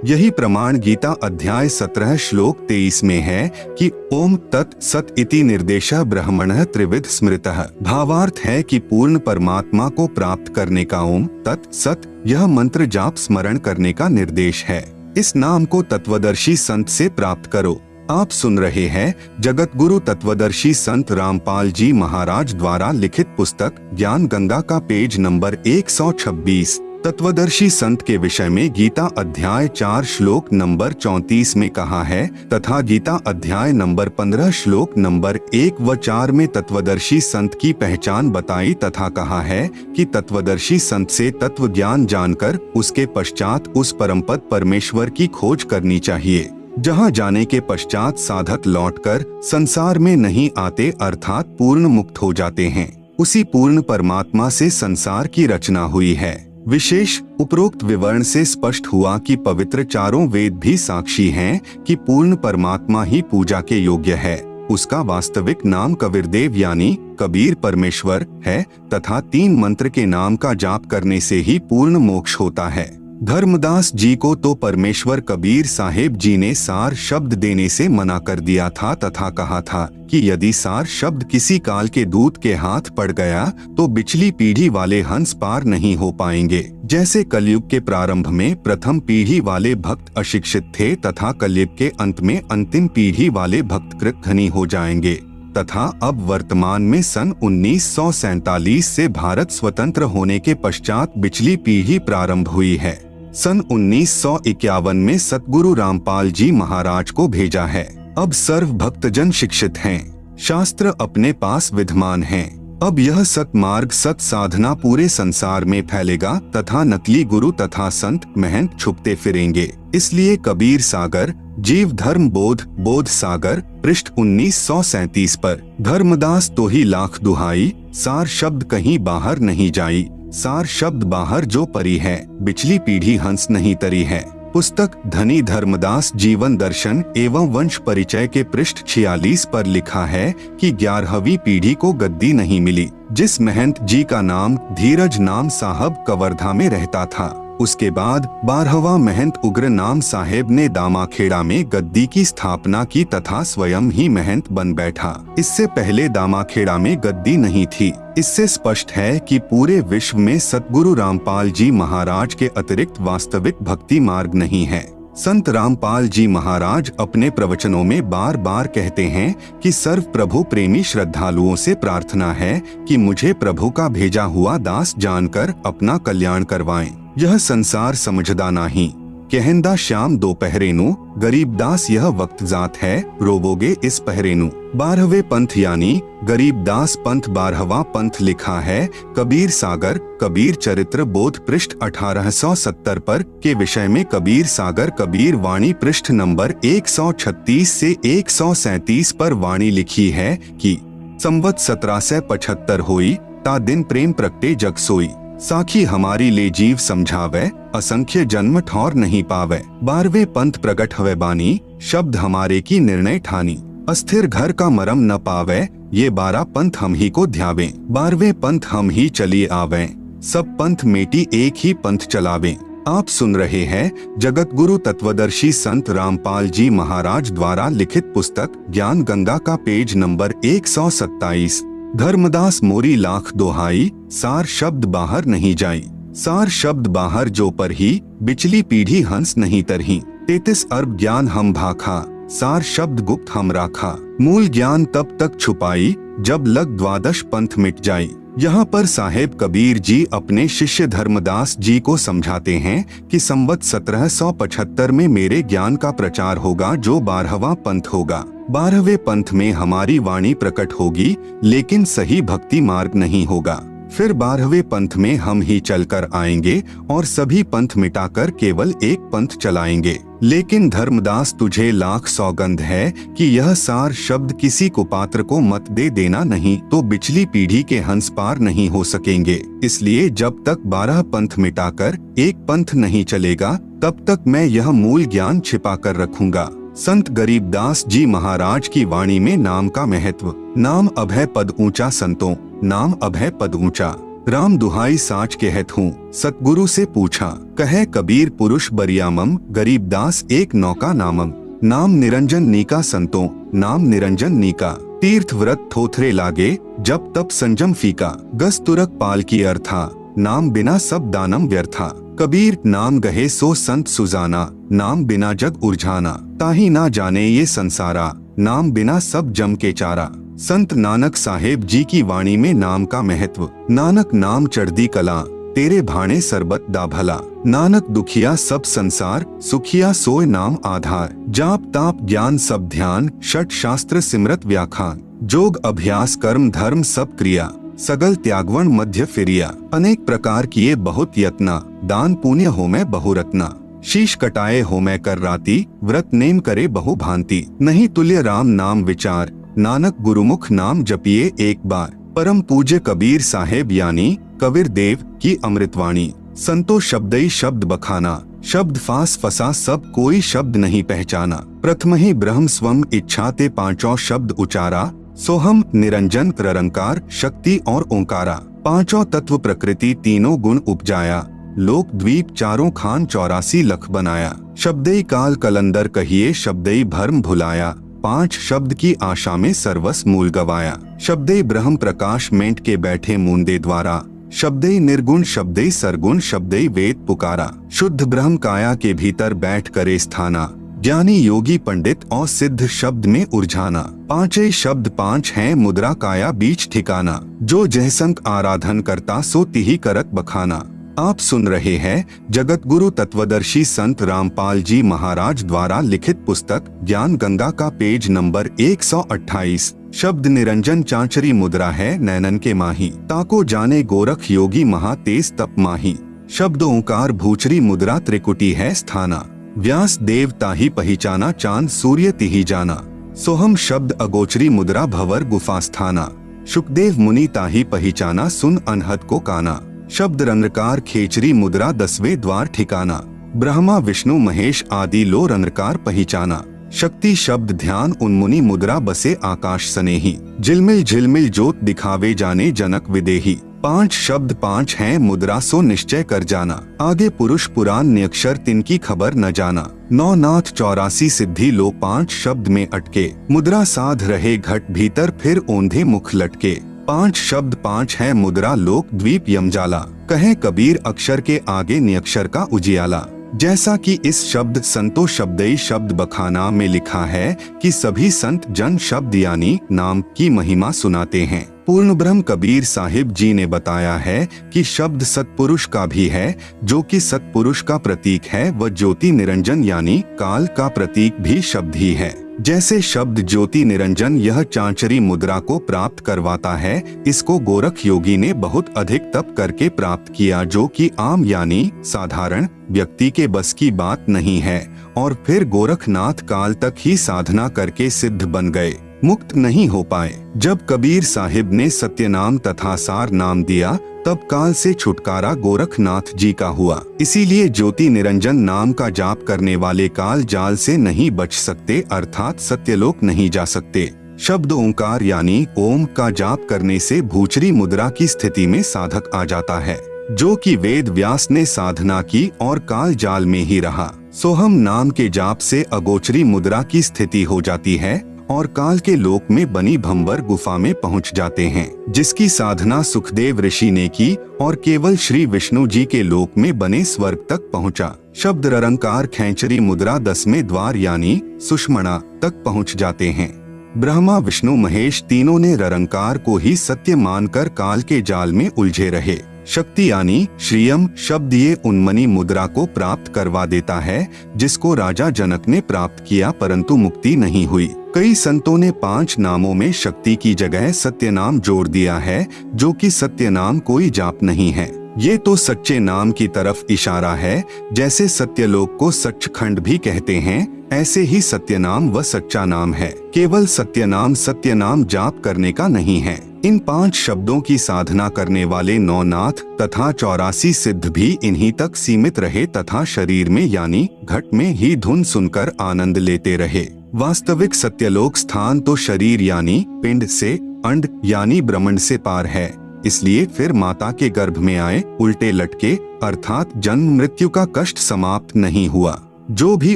यही प्रमाण गीता अध्याय 17 श्लोक 23 में है कि ओम तत् सत इति निर्देशः ब्रह्मणः त्रिविध स्मृतः। भावार्थ है कि पूर्ण परमात्मा को प्राप्त करने का ओम तत् सत यह मंत्र जाप स्मरण करने का निर्देश है। इस नाम को तत्वदर्शी संत से प्राप्त करो। आप सुन रहे हैं जगत गुरु तत्वदर्शी संत रामपाल जी महाराज द्वारा लिखित पुस्तक ज्ञान गंगा का पेज नंबर 126। तत्वदर्शी संत के विषय में गीता अध्याय 4 श्लोक नंबर 34 में कहा है तथा गीता अध्याय नंबर 15 श्लोक नंबर 1 व 4 में तत्वदर्शी संत की पहचान बताई तथा कहा है कि तत्वदर्शी संत से तत्व ज्ञान जानकर उसके पश्चात उस परमपद परमेश्वर की खोज करनी चाहिए, जहाँ जाने के पश्चात साधक लौटकर संसार में नहीं आते अर्थात पूर्ण मुक्त हो जाते हैं। उसी पूर्ण परमात्मा से संसार की रचना हुई है। विशेष उपरोक्त विवरण से स्पष्ट हुआ कि पवित्र चारों वेद भी साक्षी हैं कि पूर्ण परमात्मा ही पूजा के योग्य है। उसका वास्तविक नाम कबीरदेव यानी कबीर परमेश्वर है तथा 3 मंत्र के नाम का जाप करने से ही पूर्ण मोक्ष होता है। धर्मदास जी को तो परमेश्वर कबीर साहेब जी ने सार शब्द देने से मना कर दिया था तथा कहा था कि यदि सार शब्द किसी काल के दूत के हाथ पड़ गया तो पिछली पीढ़ी वाले हंस पार नहीं हो पाएंगे। जैसे कलयुग के प्रारंभ में प्रथम पीढ़ी वाले भक्त अशिक्षित थे तथा कलयुग के अंत में अंतिम पीढ़ी वाले भक्त कृत धनी हो जाएंगे, तथा अब वर्तमान में सन 1947 से भारत स्वतंत्र होने के पश्चात पिछली पीढ़ी प्रारंभ हुई है। सन 1951 में सतगुरु रामपाल जी महाराज को भेजा है। अब सर्व भक्तजन शिक्षित हैं, शास्त्र अपने पास विद्यमान हैं। अब यह सतमार्ग सत साधना पूरे संसार में फैलेगा तथा नकली गुरु तथा संत महंत छुपते फिरेंगे। इसलिए कबीर सागर जीव धर्म बोध सागर पृष्ठ 1937 पर धर्मदास तो ही लाख दुहाई, सार शब्द कहीं बाहर नहीं जाई, सार शब्द बाहर जो परी है, पिछली पीढ़ी हंस नहीं तरी है। पुस्तक धनी धर्मदास जीवन दर्शन एवं वंश परिचय के पृष्ठ 46 पर लिखा है कि 11वीं पीढ़ी को गद्दी नहीं मिली। जिस महंत जी का नाम धीरज नाम साहब कवर्धा में रहता था, उसके बाद 12वां महंत उग्र नाम साहेब ने दामाखेड़ा में गद्दी की स्थापना की तथा स्वयं ही महंत बन बैठा। इससे पहले दामाखेड़ा में गद्दी नहीं थी। इससे स्पष्ट है कि पूरे विश्व में सतगुरु रामपाल जी महाराज के अतिरिक्त वास्तविक भक्ति मार्ग नहीं है। संत रामपाल जी महाराज अपने प्रवचनों में बार बार कहते हैं कि सर्व प्रभु प्रेमी श्रद्धालुओं से प्रार्थना है कि मुझे प्रभु का भेजा हुआ दास जानकर अपना कल्याण करवाएं। यह संसार समझदा नहीं, कहंदा श्याम दोपहरेनु, गरीबदास यह वक्त जात है, रोबोगे इस पहरेनु। 12वें पंथ यानी गरीबदास पंथ 12वां पंथ लिखा है कबीर सागर कबीर चरित्र बोध पृष्ठ 1870 पर के विषय में कबीर सागर कबीर वाणी पृष्ठ नंबर 136 से 137 पर वाणी लिखी है कि संवत 1775 होई ता दिन प्रेम प्रगटे जग सोई, साखी हमारी ले जीव समझावे, असंख्य जन्म ठौर नहीं पावे। 12वें पंथ प्रगट हवे बानी, शब्द हमारे की निर्णय ठानी, अस्थिर घर का मरम न पावे, ये 12 पंथ हम ही को ध्यावे। 12वें पंथ हम ही चलिए आवे, सब पंथ मेटी एक ही पंथ चलावे। आप सुन रहे हैं जगत गुरु तत्वदर्शी संत रामपाल जी महाराज द्वारा लिखित पुस्तक ज्ञान गंगा का पेज नंबर 127। धर्मदास मोरी लाख दोहाई, सार शब्द बाहर नहीं जाई, सार शब्द बाहर जो पर ही, बिचली पीढ़ी हंस नहीं तरही। 33 अरब ज्ञान हम भाखा, सार शब्द गुप्त हम राखा, मूल ज्ञान तब तक छुपाई, जब लग 12 पंथ मिट जाई। यहाँ पर साहेब कबीर जी अपने शिष्य धर्मदास जी को समझाते हैं कि संवत 1775 में मेरे ज्ञान का प्रचार होगा जो 12वां पंथ होगा। 12वें पंथ में हमारी वाणी प्रकट होगी, लेकिन सही भक्ति मार्ग नहीं होगा। फिर 12वें पंथ में हम ही चलकर आएंगे और सभी पंथ मिटाकर केवल एक पंथ चलाएंगे। लेकिन धर्मदास तुझे लाख सौगंध है कि यह सार शब्द किसी कुपात्र को मत दे देना, नहीं तो बिचली पीढ़ी के हंस पार नहीं हो सकेंगे। इसलिए जब तक 12 पंथ मिटाकर एक पंथ नहीं चलेगा, तब तक मैं यह मूल ज्ञान छिपा कर रखूंगा। संत गरीबदास जी महाराज की वाणी में नाम का महत्व। नाम अभय पद ऊंचा संतों, नाम अभय पद ऊंचा, राम दुहाई साच कहत हूँ, सतगुरु से पूछा, कहे कबीर पुरुष बरियामम, गरीबदास एक नौका नामम, नाम निरंजन नीका संतों, नाम निरंजन नीका, तीर्थ व्रत थोथरे लागे, जब तब संजम फीका, गस तुरक पाल की अर्था, नाम बिना सब दानम व्यर्था। कबीर नाम गहे सो संत सुजाना, नाम बिना जग उर्झाना, ताही ना जाने ये संसारा, नाम बिना सब जम के चारा। संत नानक साहेब जी की वाणी में नाम का महत्व। नानक नाम चढ़दी कला, तेरे भाणे सरबत दा भला, नानक दुखिया सब संसार, सुखिया सोय नाम आधार, जाप ताप ज्ञान सब ध्यान, षट शास्त्र सिमरत व्याख्यान, जोग अभ्यास कर्म धर्म सब क्रिया, सगल त्यागवण मध्य फिरिया, अनेक प्रकार किए बहुत यत्ना, दान पुण्य हो मैं बहुरत्ना, शीश कटाए हो मैं कर राती, व्रत नेम करे बहु भांति, नहीं तुल्य राम नाम विचार, नानक गुरुमुख नाम जपिए एक बार। परम पूज्य कबीर साहेब यानी कबीर देव की अमृतवाणी। संतो शब्दई शब्द बखाना, शब्द फास फसा सब कोई शब्द नहीं पहचाना, प्रथम ही ब्रह्म स्वम इच्छा ते पांचों शब्द उचारा, सोहम निरंजन निरंकार शक्ति और ओंकारा, पांचों तत्व प्रकृति तीनों गुण उपजाया, लोक द्वीप चारों खान 84 लख बनाया, शब्दई काल कलंदर कहिए शब्दई भर्म भुलाया, 5 शब्द की आशा में सर्वस मूल गवाया, शब्दे ब्रह्म प्रकाश मेंट के बैठे मूंदे द्वारा, शब्दे निर्गुण शब्दे सरगुण शब्दे वेद पुकारा, शुद्ध ब्रह्म काया के भीतर बैठ करे स्थाना, ज्ञानी योगी पंडित और सिद्ध शब्द में उलझाना, 5 शब्द 5 हैं मुद्रा काया बीच ठिकाना, जो जयसंक आराधन करता सो तिही करत बखाना। आप सुन रहे हैं जगत गुरु तत्वदर्शी संत रामपाल जी महाराज द्वारा लिखित पुस्तक ज्ञान गंगा का पेज नंबर 128। शब्द निरंजन चांचरी मुद्रा है नैनन के माही, ताको जाने गोरख योगी महा तेज तप माही, शब्द ओंकार भूचरी मुद्रा त्रिकुटी है स्थाना, व्यास देव ताही पहचाना चांद सूर्य तिही जाना, सोहम शब्द अगोचरी मुद्रा भवर गुफा स्थाना, शुकदेव मुनि ताही पहचाना सुन अनहद को काना, शब्द रंध्रकार खेचरी मुद्रा 10वें द्वार ठिकाना, ब्रह्मा विष्णु महेश आदि लो रंध्रकार पहचाना, शक्ति शब्द ध्यान उन्मुनि मुद्रा बसे आकाश सनेही, झिलमिल झिलमिल जोत दिखावे जाने जनक विदेही, 5 शब्द 5 हैं मुद्रा सो निश्चय कर जाना, आगे पुरुष पुराण नियक्षर तिनकी खबर न जाना। 9 नाथ 84 सिद्धि लो 5 शब्द में अटके, मुद्रा साध रहे घट भीतर फिर ओंधे मुख लटके। 5 शब्द 5 है मुद्रा लोक द्वीप यमजाला, कहे कबीर अक्षर के आगे नियक्षर का उजियाला। जैसा कि इस शब्द संतो शब्दई शब्द बखाना में लिखा है कि सभी संत जन शब्द यानी नाम की महिमा सुनाते हैं। पूर्ण ब्रह्म कबीर साहिब जी ने बताया है कि शब्द सतपुरुष का भी है, जो कि सतपुरुष का प्रतीक है, व ज्योति निरंजन यानी काल का प्रतीक भी शब्द ही है। जैसे शब्द ज्योति निरंजन यह चांचरी मुद्रा को प्राप्त करवाता है, इसको गोरख योगी ने बहुत अधिक तप करके प्राप्त किया, जो कि आम यानी साधारण व्यक्ति के बस की बात नहीं है। और फिर गोरखनाथ काल तक ही साधना करके सिद्ध बन गए, मुक्त नहीं हो पाए। जब कबीर साहिब ने सत्यनाम तथा सार नाम दिया, तब काल से छुटकारा गोरखनाथ जी का हुआ। इसीलिए ज्योति निरंजन नाम का जाप करने वाले काल जाल से नहीं बच सकते, अर्थात सत्यलोक नहीं जा सकते। शब्द ओंकार यानी ओम का जाप करने से भूचरी मुद्रा की स्थिति में साधक आ जाता है, जो कि वेद व्यास ने साधना की और काल जाल में ही रहा। सोहम नाम के जाप से अगोचरी मुद्रा की स्थिति हो जाती है और काल के लोक में बनी भंवर गुफा में पहुंच जाते हैं, जिसकी साधना सुखदेव ऋषि ने की और केवल श्री विष्णु जी के लोक में बने स्वर्ग तक पहुंचा। शब्द ररंकार खैंचरी मुद्रा 10वें द्वार यानी सुषमणा तक पहुंच जाते हैं। ब्रह्मा विष्णु महेश तीनों ने ररंकार को ही सत्य मानकर काल के जाल में उलझे रहे। शक्ति यानी श्रीयम शब्द ये उन्मनी मुद्रा को प्राप्त करवा देता है, जिसको राजा जनक ने प्राप्त किया, परंतु मुक्ति नहीं हुई। कई संतों ने 5 नामों में शक्ति की जगह सत्यनाम जोड़ दिया है, जो कि सत्यनाम कोई जाप नहीं है। ये तो सच्चे नाम की तरफ इशारा है। जैसे सत्यलोक को सच्चखंड भी कहते हैं, ऐसे ही सत्यनाम व सच्चा नाम है। केवल सत्यनाम जाप करने का नहीं है। इन 5 शब्दों की साधना करने वाले 9 नाथ तथा 84 सिद्ध भी इन्हीं तक सीमित रहे तथा शरीर में यानी घट में ही धुन सुनकर आनंद लेते रहे। वास्तविक सत्यलोक स्थान तो शरीर यानी पिंड से, अंड यानी ब्रह्मांड से पार है। इसलिए फिर माता के गर्भ में आए उल्टे लटके, अर्थात जन्म मृत्यु का कष्ट समाप्त नहीं हुआ। जो भी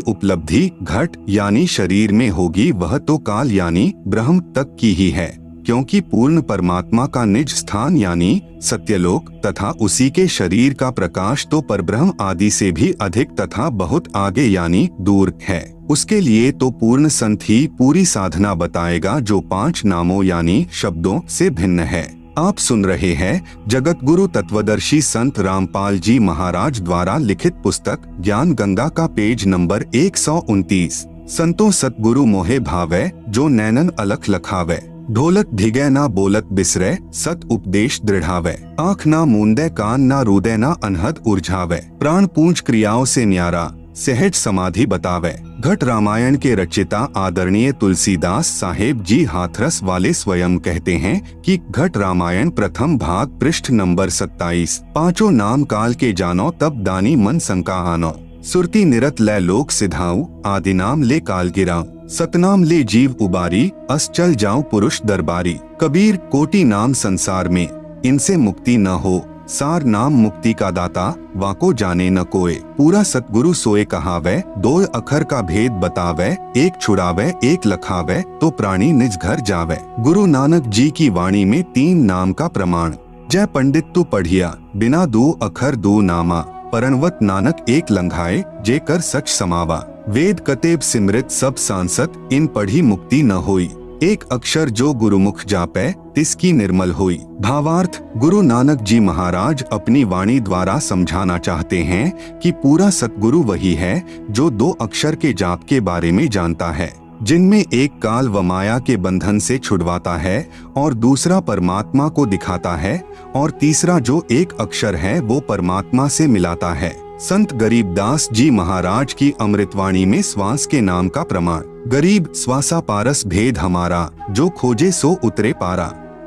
उपलब्धि घट यानी शरीर में होगी, वह तो काल यानी ब्रह्म तक की ही है, क्योंकि पूर्ण परमात्मा का निज स्थान यानी सत्यलोक तथा उसी के शरीर का प्रकाश तो परब्रह्म आदि से भी अधिक तथा बहुत आगे यानी दूर है। उसके लिए तो पूर्ण संत ही पूरी साधना बताएगा, जो 5 नामों यानी शब्दों से भिन्न है। आप सुन रहे हैं जगत गुरु तत्वदर्शी संत रामपाल जी महाराज द्वारा लिखित पुस्तक ज्ञान गंगा का पेज नंबर 129। संतों सतगुरु मोहे भावै, जो नैनन अलख लखावै, ढोलक धिगै ना बोलत बिसरै, सत उपदेश दृढ़ावै, आँख ना मूंदे कान ना रूदे ना अनहद उर्झावै, प्राण पूंज क्रियाओं से न्यारा सहज समाधि बतावे। घट रामायण के रचिता आदरणीय तुलसीदास साहेब जी हाथरस वाले स्वयं कहते हैं कि घट रामायण प्रथम भाग पृष्ठ नंबर 27। 5 नाम काल के जानो, तब दानी मन शंका आनो, सुरती निरत ले लोक सिधाऊ, आदि नाम ले काल गिराऊं, सतनाम ले जीव उबारी, अस चल जाऊं पुरुष दरबारी। कबीर कोटि नाम संसार में, इनसे मुक्ति न हो, सार नाम मुक्ति का दाता, वाको जाने न कोय। पूरा सतगुरु सोए कहावे, 2 अखर का भेद बतावे, एक छुड़ावे एक लखावे, तो प्राणी निज घर जावे। गुरु नानक जी की वाणी में 3 नाम का प्रमाण। जय पंडित तू पढ़िया, बिना 2 अखर 2 नामा, परनवत नानक एक लंघाए, जे कर सच समावा। वेद कतेब सिमृत सब सांसत, इन पढ़ी मुक्ति न होई, एक अक्षर जो गुरुमुख जापै, तिसकी निर्मल होई। भावार्थ, गुरु नानक जी महाराज अपनी वाणी द्वारा समझाना चाहते हैं कि पूरा सतगुरु वही है जो 2 अक्षर के जाप के बारे में जानता है, जिनमें एक काल व माया के बंधन से छुड़वाता है और दूसरा परमात्मा को दिखाता है और तीसरा जो एक अक्षर है वो परमात्मा से मिलाता है। संत गरीबदास जी महाराज की अमृतवाणी में श्वास के नाम का प्रमाण। गरीब श्वासा पारस भेद हमारा, जो खोजे सो उतरे पारा।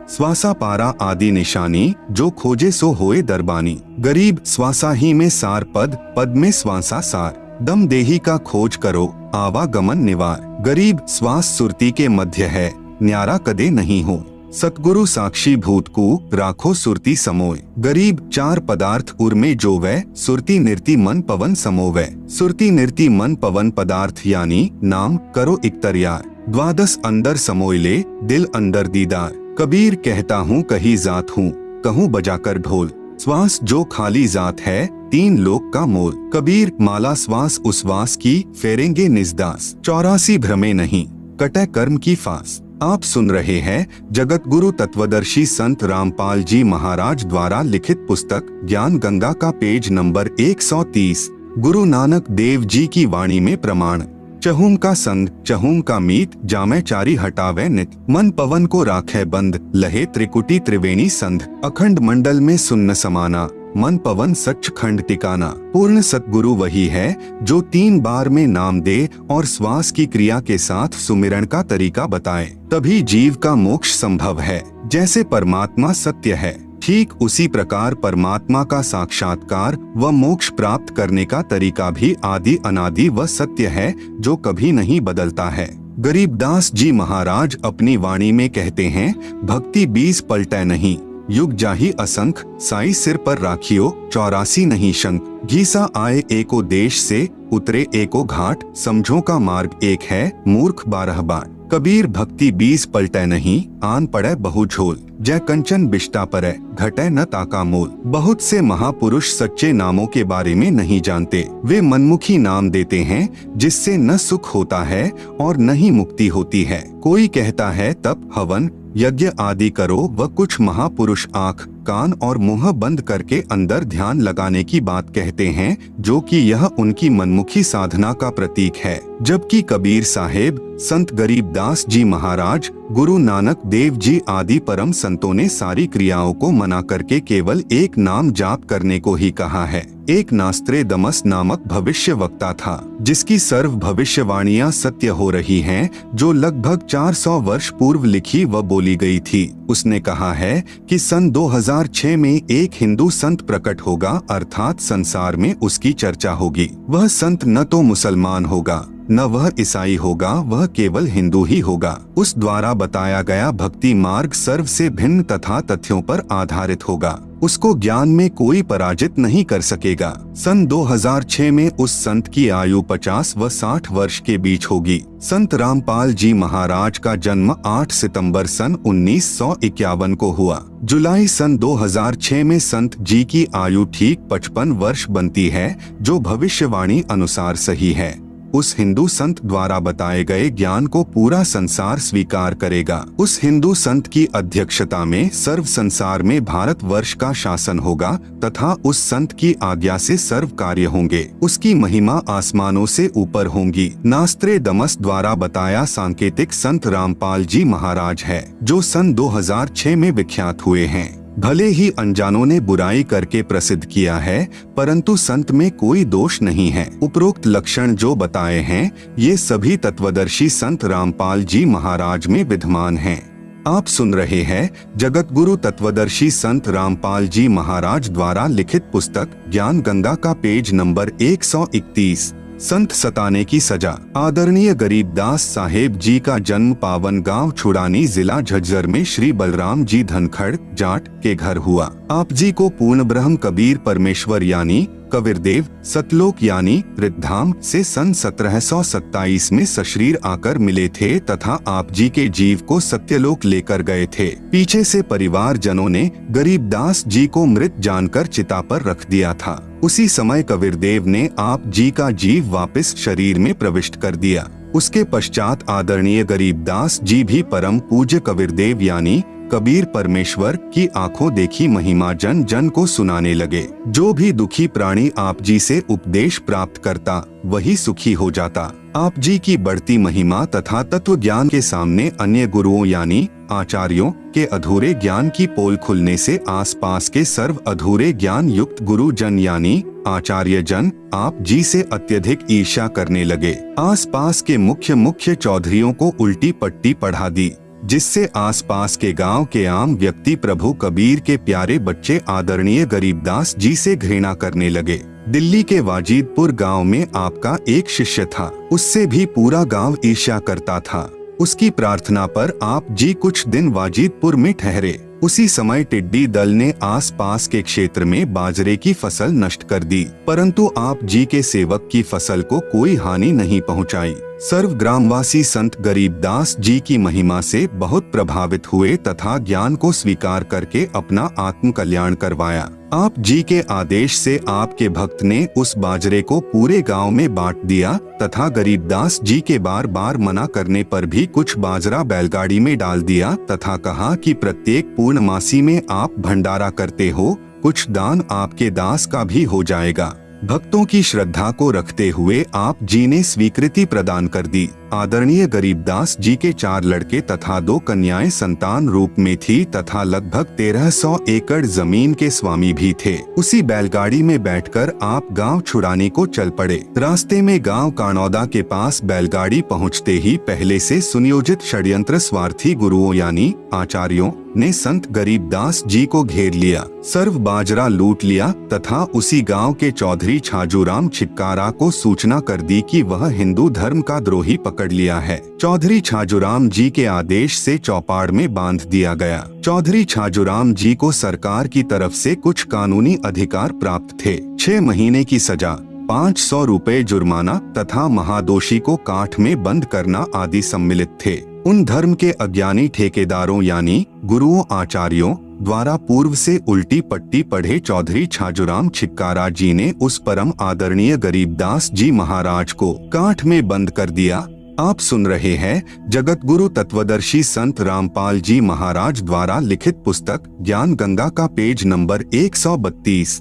श्वासा पारा आदि निशानी, जो खोजे सो होए दरबानी। गरीब श्वासा ही में सार पद, पद में श्वासा सार। दम देही का खोज करो, आवागमन निवार। गरीब श्वास सुरती के मध्य है, न्यारा कदे नहीं हो। सतगुरु साक्षी भूतकू राखो सुरती समोय। गरीब चार पदार्थ उर्मे जोवै, सुरती निर्ति मन पवन समोवै। सुरती निर्ति मन पवन पदार्थ यानी नाम करो इकतरियार। द्वादश अंदर समोय ले, दिल अंदर दीदार। कबीर कहता हूँ कही जात हूँ, कहूँ बजाकर ढोल। श्वास जो खाली जात है, तीन लोक का मोल। कबीर माला श्वास उश्वास की, फेरेंगे निजदास। 84 भ्रमे नहीं, कटे कर्म की फास। आप सुन रहे हैं जगत गुरु तत्वदर्शी संत रामपाल जी महाराज द्वारा लिखित पुस्तक ज्ञान गंगा का पेज नंबर 130। गुरु नानक देव जी की वाणी में प्रमाण। चहूम का संग चहूम का मीत, जामै चारी हटावे नित। मन पवन को राखे बंद, लहे त्रिकुटी त्रिवेणी संध। अखंड मंडल में सुन्न समाना, मन पवन सच खंड टिकाना। पूर्ण सतगुरु वही है जो 3 बार में नाम दे और श्वास की क्रिया के साथ सुमिरन का तरीका बताए, तभी जीव का मोक्ष संभव है। जैसे परमात्मा सत्य है, ठीक उसी प्रकार परमात्मा का साक्षात्कार व मोक्ष प्राप्त करने का तरीका भी आदि अनादि व सत्य है, जो कभी नहीं बदलता है। गरीबदास जी महाराज अपनी वाणी में कहते हैं, भक्ति 20 पलटे नहीं, युग जाही असंख। साई सिर पर राखियो, 84 नहीं शंख। घीसा आए एको देश से, उतरे एको घाट। समझो का मार्ग एक है, मूर्ख 12 बाट। कबीर भक्ति 20 पलटे नहीं, आन पड़े बहु झोल। जय कंचन बिष्टा परे, घटे न ताका मोल। बहुत से महापुरुष सच्चे नामों के बारे में नहीं जानते। वे मनमुखी नाम देते हैं, जिससे न सुख होता है और न ही मुक्ति होती है। कोई कहता है तप हवन यज्ञ आदि करो, व कुछ महापुरुष आँख कान और मुंह बंद करके अंदर ध्यान लगाने की बात कहते हैं, जो कि यह उनकी मनमुखी साधना का प्रतीक है। जबकि कबीर साहेब, संत गरीबदास जी महाराज, गुरु नानक देव जी आदि परम संतों ने सारी क्रियाओं को मना करके केवल एक नाम जाप करने को ही कहा है। एक नास्त्रे दमस नामक भविष्य वक्ता था, जिसकी सर्व भविष्यवाणियां सत्य हो रही हैं, जो लगभग 400 वर्ष पूर्व लिखी व बोली गई थी। उसने कहा है कि सन 2006 में एक हिंदू संत प्रकट होगा, अर्थात संसार में उसकी चर्चा होगी। वह संत न तो मुसलमान होगा, न वह ईसाई होगा, वह केवल हिंदू ही होगा। उस द्वारा बताया गया भक्ति मार्ग सर्व से भिन्न तथा तथ्यों पर आधारित होगा। उसको ज्ञान में कोई पराजित नहीं कर सकेगा। सन 2006 में उस संत की आयु 50 व 60 वर्ष के बीच होगी। संत रामपाल जी महाराज का जन्म 8 सितंबर सन 1951 को हुआ। जुलाई सन 2006 में संत जी की आयु ठीक 55 वर्ष बनती है, जो भविष्यवाणी अनुसार सही है। उस हिंदू संत द्वारा बताए गए ज्ञान को पूरा संसार स्वीकार करेगा। उस हिंदू संत की अध्यक्षता में सर्व संसार में भारतवर्ष का शासन होगा तथा उस संत की आज्ञा से सर्व कार्य होंगे। उसकी महिमा आसमानों से ऊपर होंगी। नास्त्रे दमस द्वारा बताया सांकेतिक संत रामपाल जी महाराज है, जो सन 2006 में विख्यात हुए हैं। भले ही अनजानों ने बुराई करके प्रसिद्ध किया है, परंतु संत में कोई दोष नहीं है। उपरोक्त लक्षण जो बताए हैं, ये सभी तत्वदर्शी संत रामपाल जी महाराज में विद्यमान हैं। आप सुन रहे हैं जगत गुरु तत्वदर्शी संत रामपाल जी महाराज द्वारा लिखित पुस्तक ज्ञान गंगा का पेज नंबर 131। संत सताने की सजा। आदरणीय गरीबदास साहेब जी का जन्म पावन गांव छुड़ानी जिला झज्जर में श्री बलराम जी धनखड़ जाट के घर हुआ। आप जी को पूर्ण ब्रह्म कबीर परमेश्वर यानी कबीरदेव सतलोक यानी रिद्धाम से सन 1727 में सशरीर आकर मिले थे तथा आप जी के जीव को सत्यलोक लेकर गए थे। पीछे से परिवार जनों ने गरीबदास जी को मृत जानकर चिता पर रख दिया था। उसी समय कबीरदेव ने आप जी का जीव वापस शरीर में प्रविष्ट कर दिया। उसके पश्चात आदरणीय गरीबदास जी भी परम पूज्य कबीरदेव यानी कबीर परमेश्वर की आंखों देखी महिमा जन जन को सुनाने लगे। जो भी दुखी प्राणी आप जी से उपदेश प्राप्त करता, वही सुखी हो जाता। आप जी की बढ़ती महिमा तथा तत्व ज्ञान के सामने अन्य गुरुओं यानी आचार्यों के अधूरे ज्ञान की पोल खुलने से आसपास के सर्व अधूरे ज्ञान युक्त गुरु जन यानी आचार्य जन आप जी से अत्यधिक ईर्ष्या करने लगे। आसपास के मुख्य चौधरियों को उल्टी पट्टी पढ़ा दी, जिससे आसपास के गांव के आम व्यक्ति प्रभु कबीर के प्यारे बच्चे आदरणीय गरीबदास जी से घृणा करने लगे। दिल्ली के वाजिदपुर गांव में आपका एक शिष्य था, उससे भी पूरा गांव ईर्ष्या करता था। उसकी प्रार्थना पर आप जी कुछ दिन वाजिदपुर में ठहरे। उसी समय टिड्डी दल ने आसपास के क्षेत्र में बाजरे की फसल नष्ट कर दी, परंतु आप जी के सेवक की फसल को कोई हानि नहीं पहुंचाई। सर्व ग्रामवासी संत गरीबदास जी की महिमा से बहुत प्रभावित हुए तथा ज्ञान को स्वीकार करके अपना आत्म कल्याण करवाया। आप जी के आदेश से आपके भक्त ने उस बाजरे को पूरे गांव में बांट दिया तथा गरीबदास जी के बार बार मना करने पर भी कुछ बाजरा बैलगाड़ी में डाल दिया तथा कहा कि प्रत्येक पूर्णमासी में आप भंडारा करते हो, कुछ दान आपके दास का भी हो जाएगा। भक्तों की श्रद्धा को रखते हुए आप जी ने स्वीकृति प्रदान कर दी। आदरणीय गरीबदास जी के 4 लड़के तथा 2 कन्याएं संतान रूप में थी तथा लगभग 1300 एकड़ जमीन के स्वामी भी थे। उसी बैलगाड़ी में बैठकर आप गांव छुड़ाने को चल पड़े। रास्ते में गांव कानौदा के पास बैलगाड़ी पहुंचते ही पहले से सुनियोजित षड्यंत्र स्वार्थी गुरुओं यानी आचार्यों ने संत गरीबदास जी को घेर लिया, सर्व बाजरा लूट लिया तथा उसी गांव के चौधरी छाजूराम छिक्कारा को सूचना कर दी कि वह हिंदू धर्म का द्रोही पकड़ लिया है। चौधरी छाजूराम जी के आदेश से चौपाड़ में बांध दिया गया। चौधरी छाजूराम जी को सरकार की तरफ से कुछ कानूनी अधिकार प्राप्त थे। 6 महीने की सजा, 500 रुपए जुर्माना तथा महादोषी को काठ में बंद करना आदि सम्मिलित थे। उन धर्म के अज्ञानी ठेकेदारों यानी गुरुओं आचार्यों द्वारा पूर्व से उल्टी पट्टी पढ़े चौधरी छाजूराम छिक्कारा जी ने उस परम आदरणीय गरीबदास जी महाराज को काठ में बंद कर दिया। आप सुन रहे हैं जगत गुरु तत्वदर्शी संत रामपाल जी महाराज द्वारा लिखित पुस्तक ज्ञान गंगा का पेज नंबर 132।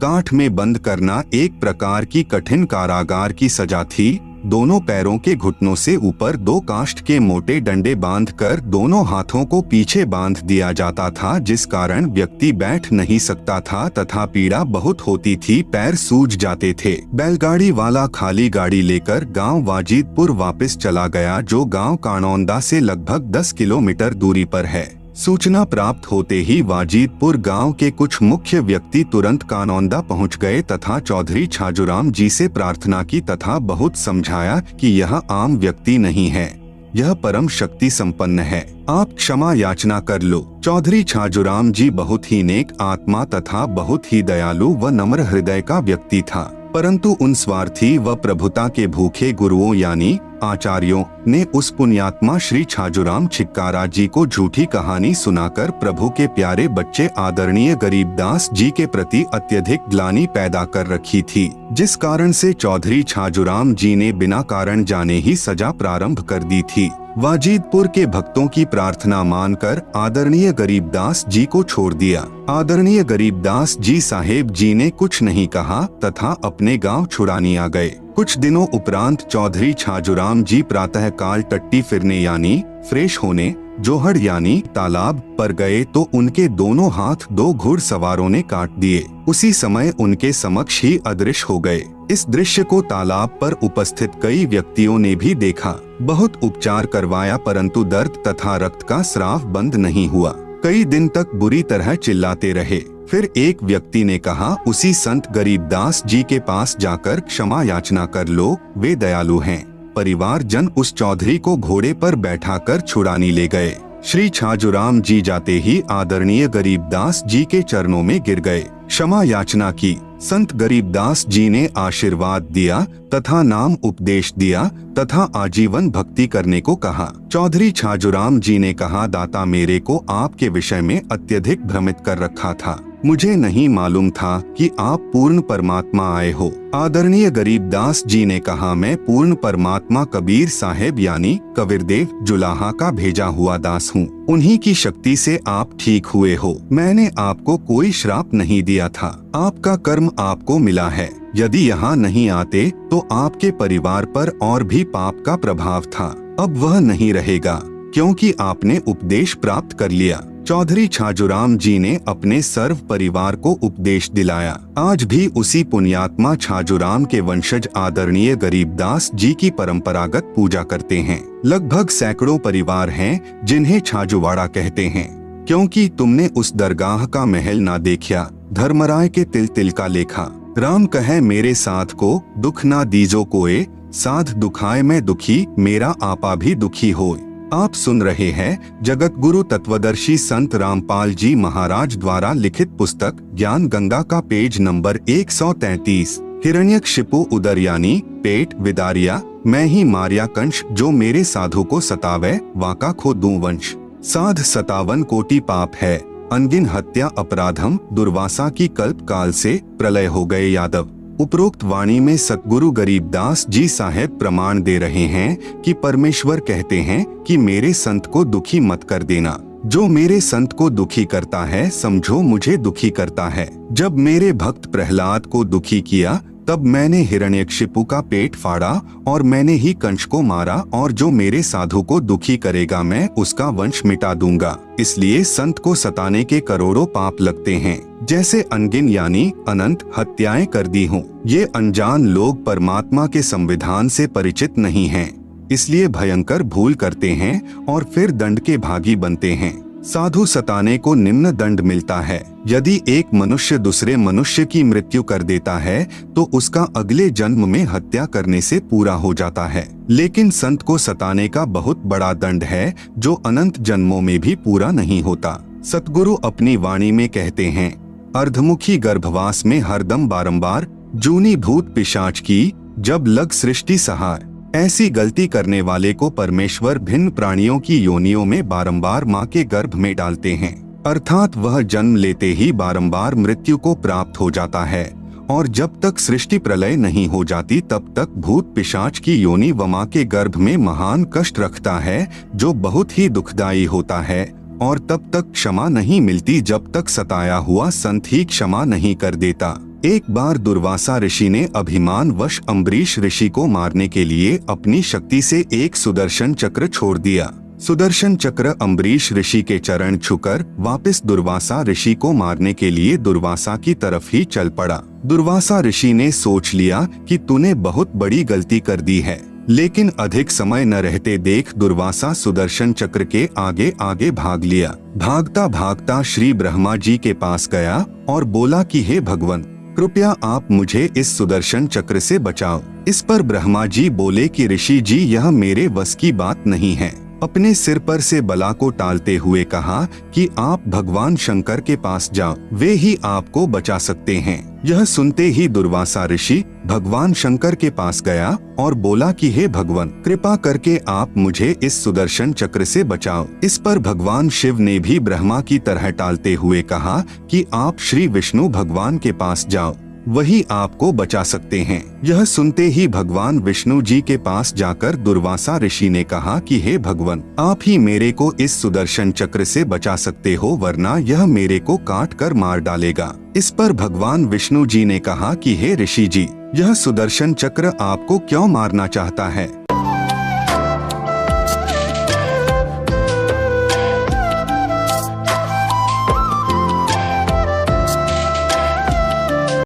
काठ में बंद करना एक प्रकार की कठिन कारागार की सजा थी। दोनों पैरों के घुटनों से ऊपर 2 काष्ठ के मोटे डंडे बांधकर दोनों हाथों को पीछे बांध दिया जाता था, जिस कारण व्यक्ति बैठ नहीं सकता था तथा पीड़ा बहुत होती थी, पैर सूज जाते थे। बैलगाड़ी वाला खाली गाड़ी लेकर गांव वाजिदपुर वापस चला गया, जो गांव कानौदा से लगभग 10 किलोमीटर दूरी पर है। सूचना प्राप्त होते ही वाजिदपुर गांव के कुछ मुख्य व्यक्ति तुरंत कानौदा पहुंच गए तथा चौधरी छाजूराम जी से प्रार्थना की तथा बहुत समझाया कि यह आम व्यक्ति नहीं है, यह परम शक्ति संपन्न है, आप क्षमा याचना कर लो। चौधरी छाजूराम जी बहुत ही नेक आत्मा तथा बहुत ही दयालु व नम्र हृदय का व्यक्ति था, परंतु उन स्वार्थी व प्रभुता के भूखे गुरुओं यानी आचार्यों ने उस पुण्यात्मा श्री छाजूराम छिक्कारा जी को झूठी कहानी सुनाकर प्रभु के प्यारे बच्चे आदरणीय गरीबदास जी के प्रति अत्यधिक ग्लानि पैदा कर रखी थी, जिस कारण से चौधरी छाजूराम जी ने बिना कारण जाने ही सजा प्रारंभ कर दी थी। वाजिदपुर के भक्तों की प्रार्थना मानकर आदरणीय गरीबदास जी को छोड़ दिया। आदरणीय गरीबदास जी साहेब जी ने कुछ नहीं कहा तथा अपने गांव छुड़ाने आ गए। कुछ दिनों उपरांत चौधरी छाजूराम जी प्रातः काल टट्टी फिरने यानी फ्रेश होने जोहड़ यानी तालाब पर गए तो उनके दोनों हाथ 2 घुड़सवारों ने काट दिए। उसी समय उनके समक्ष ही अदृश्य हो गए। इस दृश्य को तालाब पर उपस्थित कई व्यक्तियों ने भी देखा। बहुत उपचार करवाया परंतु दर्द तथा रक्त का स्राव बंद नहीं हुआ। कई दिन तक बुरी तरह चिल्लाते रहे। फिर एक व्यक्ति ने कहा, उसी संत गरीबदास जी के पास जाकर क्षमा याचना कर लो, वे दयालु हैं। परिवार जन उस चौधरी को घोड़े पर बैठाकर छुड़ाने ले गए। श्री छाजूराम जी जाते ही आदरणीय गरीबदास जी के चरणों में गिर गए, क्षमा याचना की। संत गरीबदास जी ने आशीर्वाद दिया तथा नाम उपदेश दिया तथा आजीवन भक्ति करने को कहा। चौधरी छाजूराम जी ने कहा, दाता मेरे को आपके विषय में अत्यधिक भ्रमित कर रखा था, मुझे नहीं मालूम था कि आप पूर्ण परमात्मा आए हो। आदरणीय गरीबदास जी ने कहा, मैं पूर्ण परमात्मा कबीर साहेब यानी कबीरदेव जुलाहा का भेजा हुआ दास हूँ, उन्हीं की शक्ति से आप ठीक हुए हो। मैंने आपको कोई श्राप नहीं दिया था, आपका कर्म आपको मिला है। यदि यहाँ नहीं आते तो आपके परिवार पर और भी पाप का प्रभाव था, अब वह नहीं रहेगा क्योंकि आपने उपदेश प्राप्त कर लिया। चौधरी छाजूराम जी ने अपने सर्व परिवार को उपदेश दिलाया। आज भी उसी पुण्यात्मा छाजूराम के वंशज आदरणीय गरीबदास जी की परंपरागत पूजा करते हैं। लगभग सैकड़ों परिवार हैं जिन्हें छाजूवाड़ा कहते हैं, क्योंकि तुमने उस दरगाह का महल ना देखा, धर्मराय के तिल तिल का लेखा। राम कहे मेरे साथ को दुख ना दीजो कोए, साध दुखाए मैं दुखी, मेरा आपा भी दुखी होए। आप सुन रहे हैं जगत गुरु तत्वदर्शी संत रामपाल जी महाराज द्वारा लिखित पुस्तक ज्ञान गंगा का पेज नंबर 133। हिरण्यकशिपु उदर यानी पेट विदारिया, मैं ही मारिया कंश जो मेरे साधु को सतावे, वाका खो दूं वंश। साध 57 कोटि पाप है, अनगिन हत्या अपराधम, दुर्वासा की कल्प काल से प्रलय हो गए यादव। उपरोक्त वाणी में सतगुरु गरीबदास जी साहेब प्रमाण दे रहे हैं कि परमेश्वर कहते हैं कि मेरे संत को दुखी मत कर देना। जो मेरे संत को दुखी करता है समझो मुझे दुखी करता है। जब मेरे भक्त प्रहलाद को दुखी किया तब मैंने हिरण्यकशिपु का पेट फाड़ा और मैंने ही कंश को मारा, और जो मेरे साधु को दुखी करेगा मैं उसका वंश मिटा दूंगा। इसलिए संत को सताने के करोड़ों पाप लगते हैं। जैसे अनगिन यानी अनंत हत्याएं कर दी हूँ। ये अनजान लोग परमात्मा के संविधान से परिचित नहीं हैं, इसलिए भयंकर भूल करते हैं और फिर दंड के भागी बनते हैं। साधु सताने को निम्न दंड मिलता है। यदि एक मनुष्य दूसरे मनुष्य की मृत्यु कर देता है तो उसका अगले जन्म में हत्या करने से पूरा हो जाता है, लेकिन संत को सताने का बहुत बड़ा दंड है जो अनंत जन्मों में भी पूरा नहीं होता। सतगुरु अपनी वाणी में कहते हैं, अर्धमुखी गर्भवास में हरदम बारंबार, जूनी भूत पिशाच की जब लग सृष्टि सहार। ऐसी गलती करने वाले को परमेश्वर भिन्न प्राणियों की योनियों में बारंबार माँ के गर्भ में डालते हैं, अर्थात वह जन्म लेते ही बारंबार मृत्यु को प्राप्त हो जाता है, और जब तक सृष्टि प्रलय नहीं हो जाती तब तक भूत पिशाच की योनि व माँ के गर्भ में महान कष्ट रखता है, जो बहुत ही दुखदायी होता है। और तब तक क्षमा नहीं मिलती जब तक सताया हुआ संत ही क्षमा नहीं कर देता। एक बार दुर्वासा ऋषि ने अभिमान वश अम्बरीश ऋषि को मारने के लिए अपनी शक्ति से एक सुदर्शन चक्र छोड़ दिया। सुदर्शन चक्र अम्बरीश ऋषि के चरण छूकर वापस दुर्वासा ऋषि को मारने के लिए दुर्वासा की तरफ ही चल पड़ा। दुर्वासा ऋषि ने सोच लिया कि तूने बहुत बड़ी गलती कर दी है, लेकिन अधिक समय न रहते देख दुर्वासा सुदर्शन चक्र के आगे आगे भाग लिया। भागता भागता श्री ब्रह्मा जी के पास गया और बोला कि हे भगवान, कृपया आप मुझे इस सुदर्शन चक्र से बचाओ। इस पर ब्रह्मा जी बोले कि ऋषि जी, यह मेरे वश की बात नहीं है। अपने सिर पर से बला को टालते हुए कहा कि आप भगवान शंकर के पास जाओ, वे ही आपको बचा सकते हैं। यह सुनते ही दुर्वासा ऋषि भगवान शंकर के पास गया और बोला कि हे भगवान, कृपा करके आप मुझे इस सुदर्शन चक्र से बचाओ। इस पर भगवान शिव ने भी ब्रह्मा की तरह टालते हुए कहा कि आप श्री विष्णु भगवान के पास जाओ, वही आपको बचा सकते हैं। यह सुनते ही भगवान विष्णु जी के पास जाकर दुर्वासा ऋषि ने कहा कि हे भगवान, आप ही मेरे को इस सुदर्शन चक्र से बचा सकते हो, वरना यह मेरे को काट कर मार डालेगा। इस पर भगवान विष्णु जी ने कहा कि हे ऋषि जी, यह सुदर्शन चक्र आपको क्यों मारना चाहता है?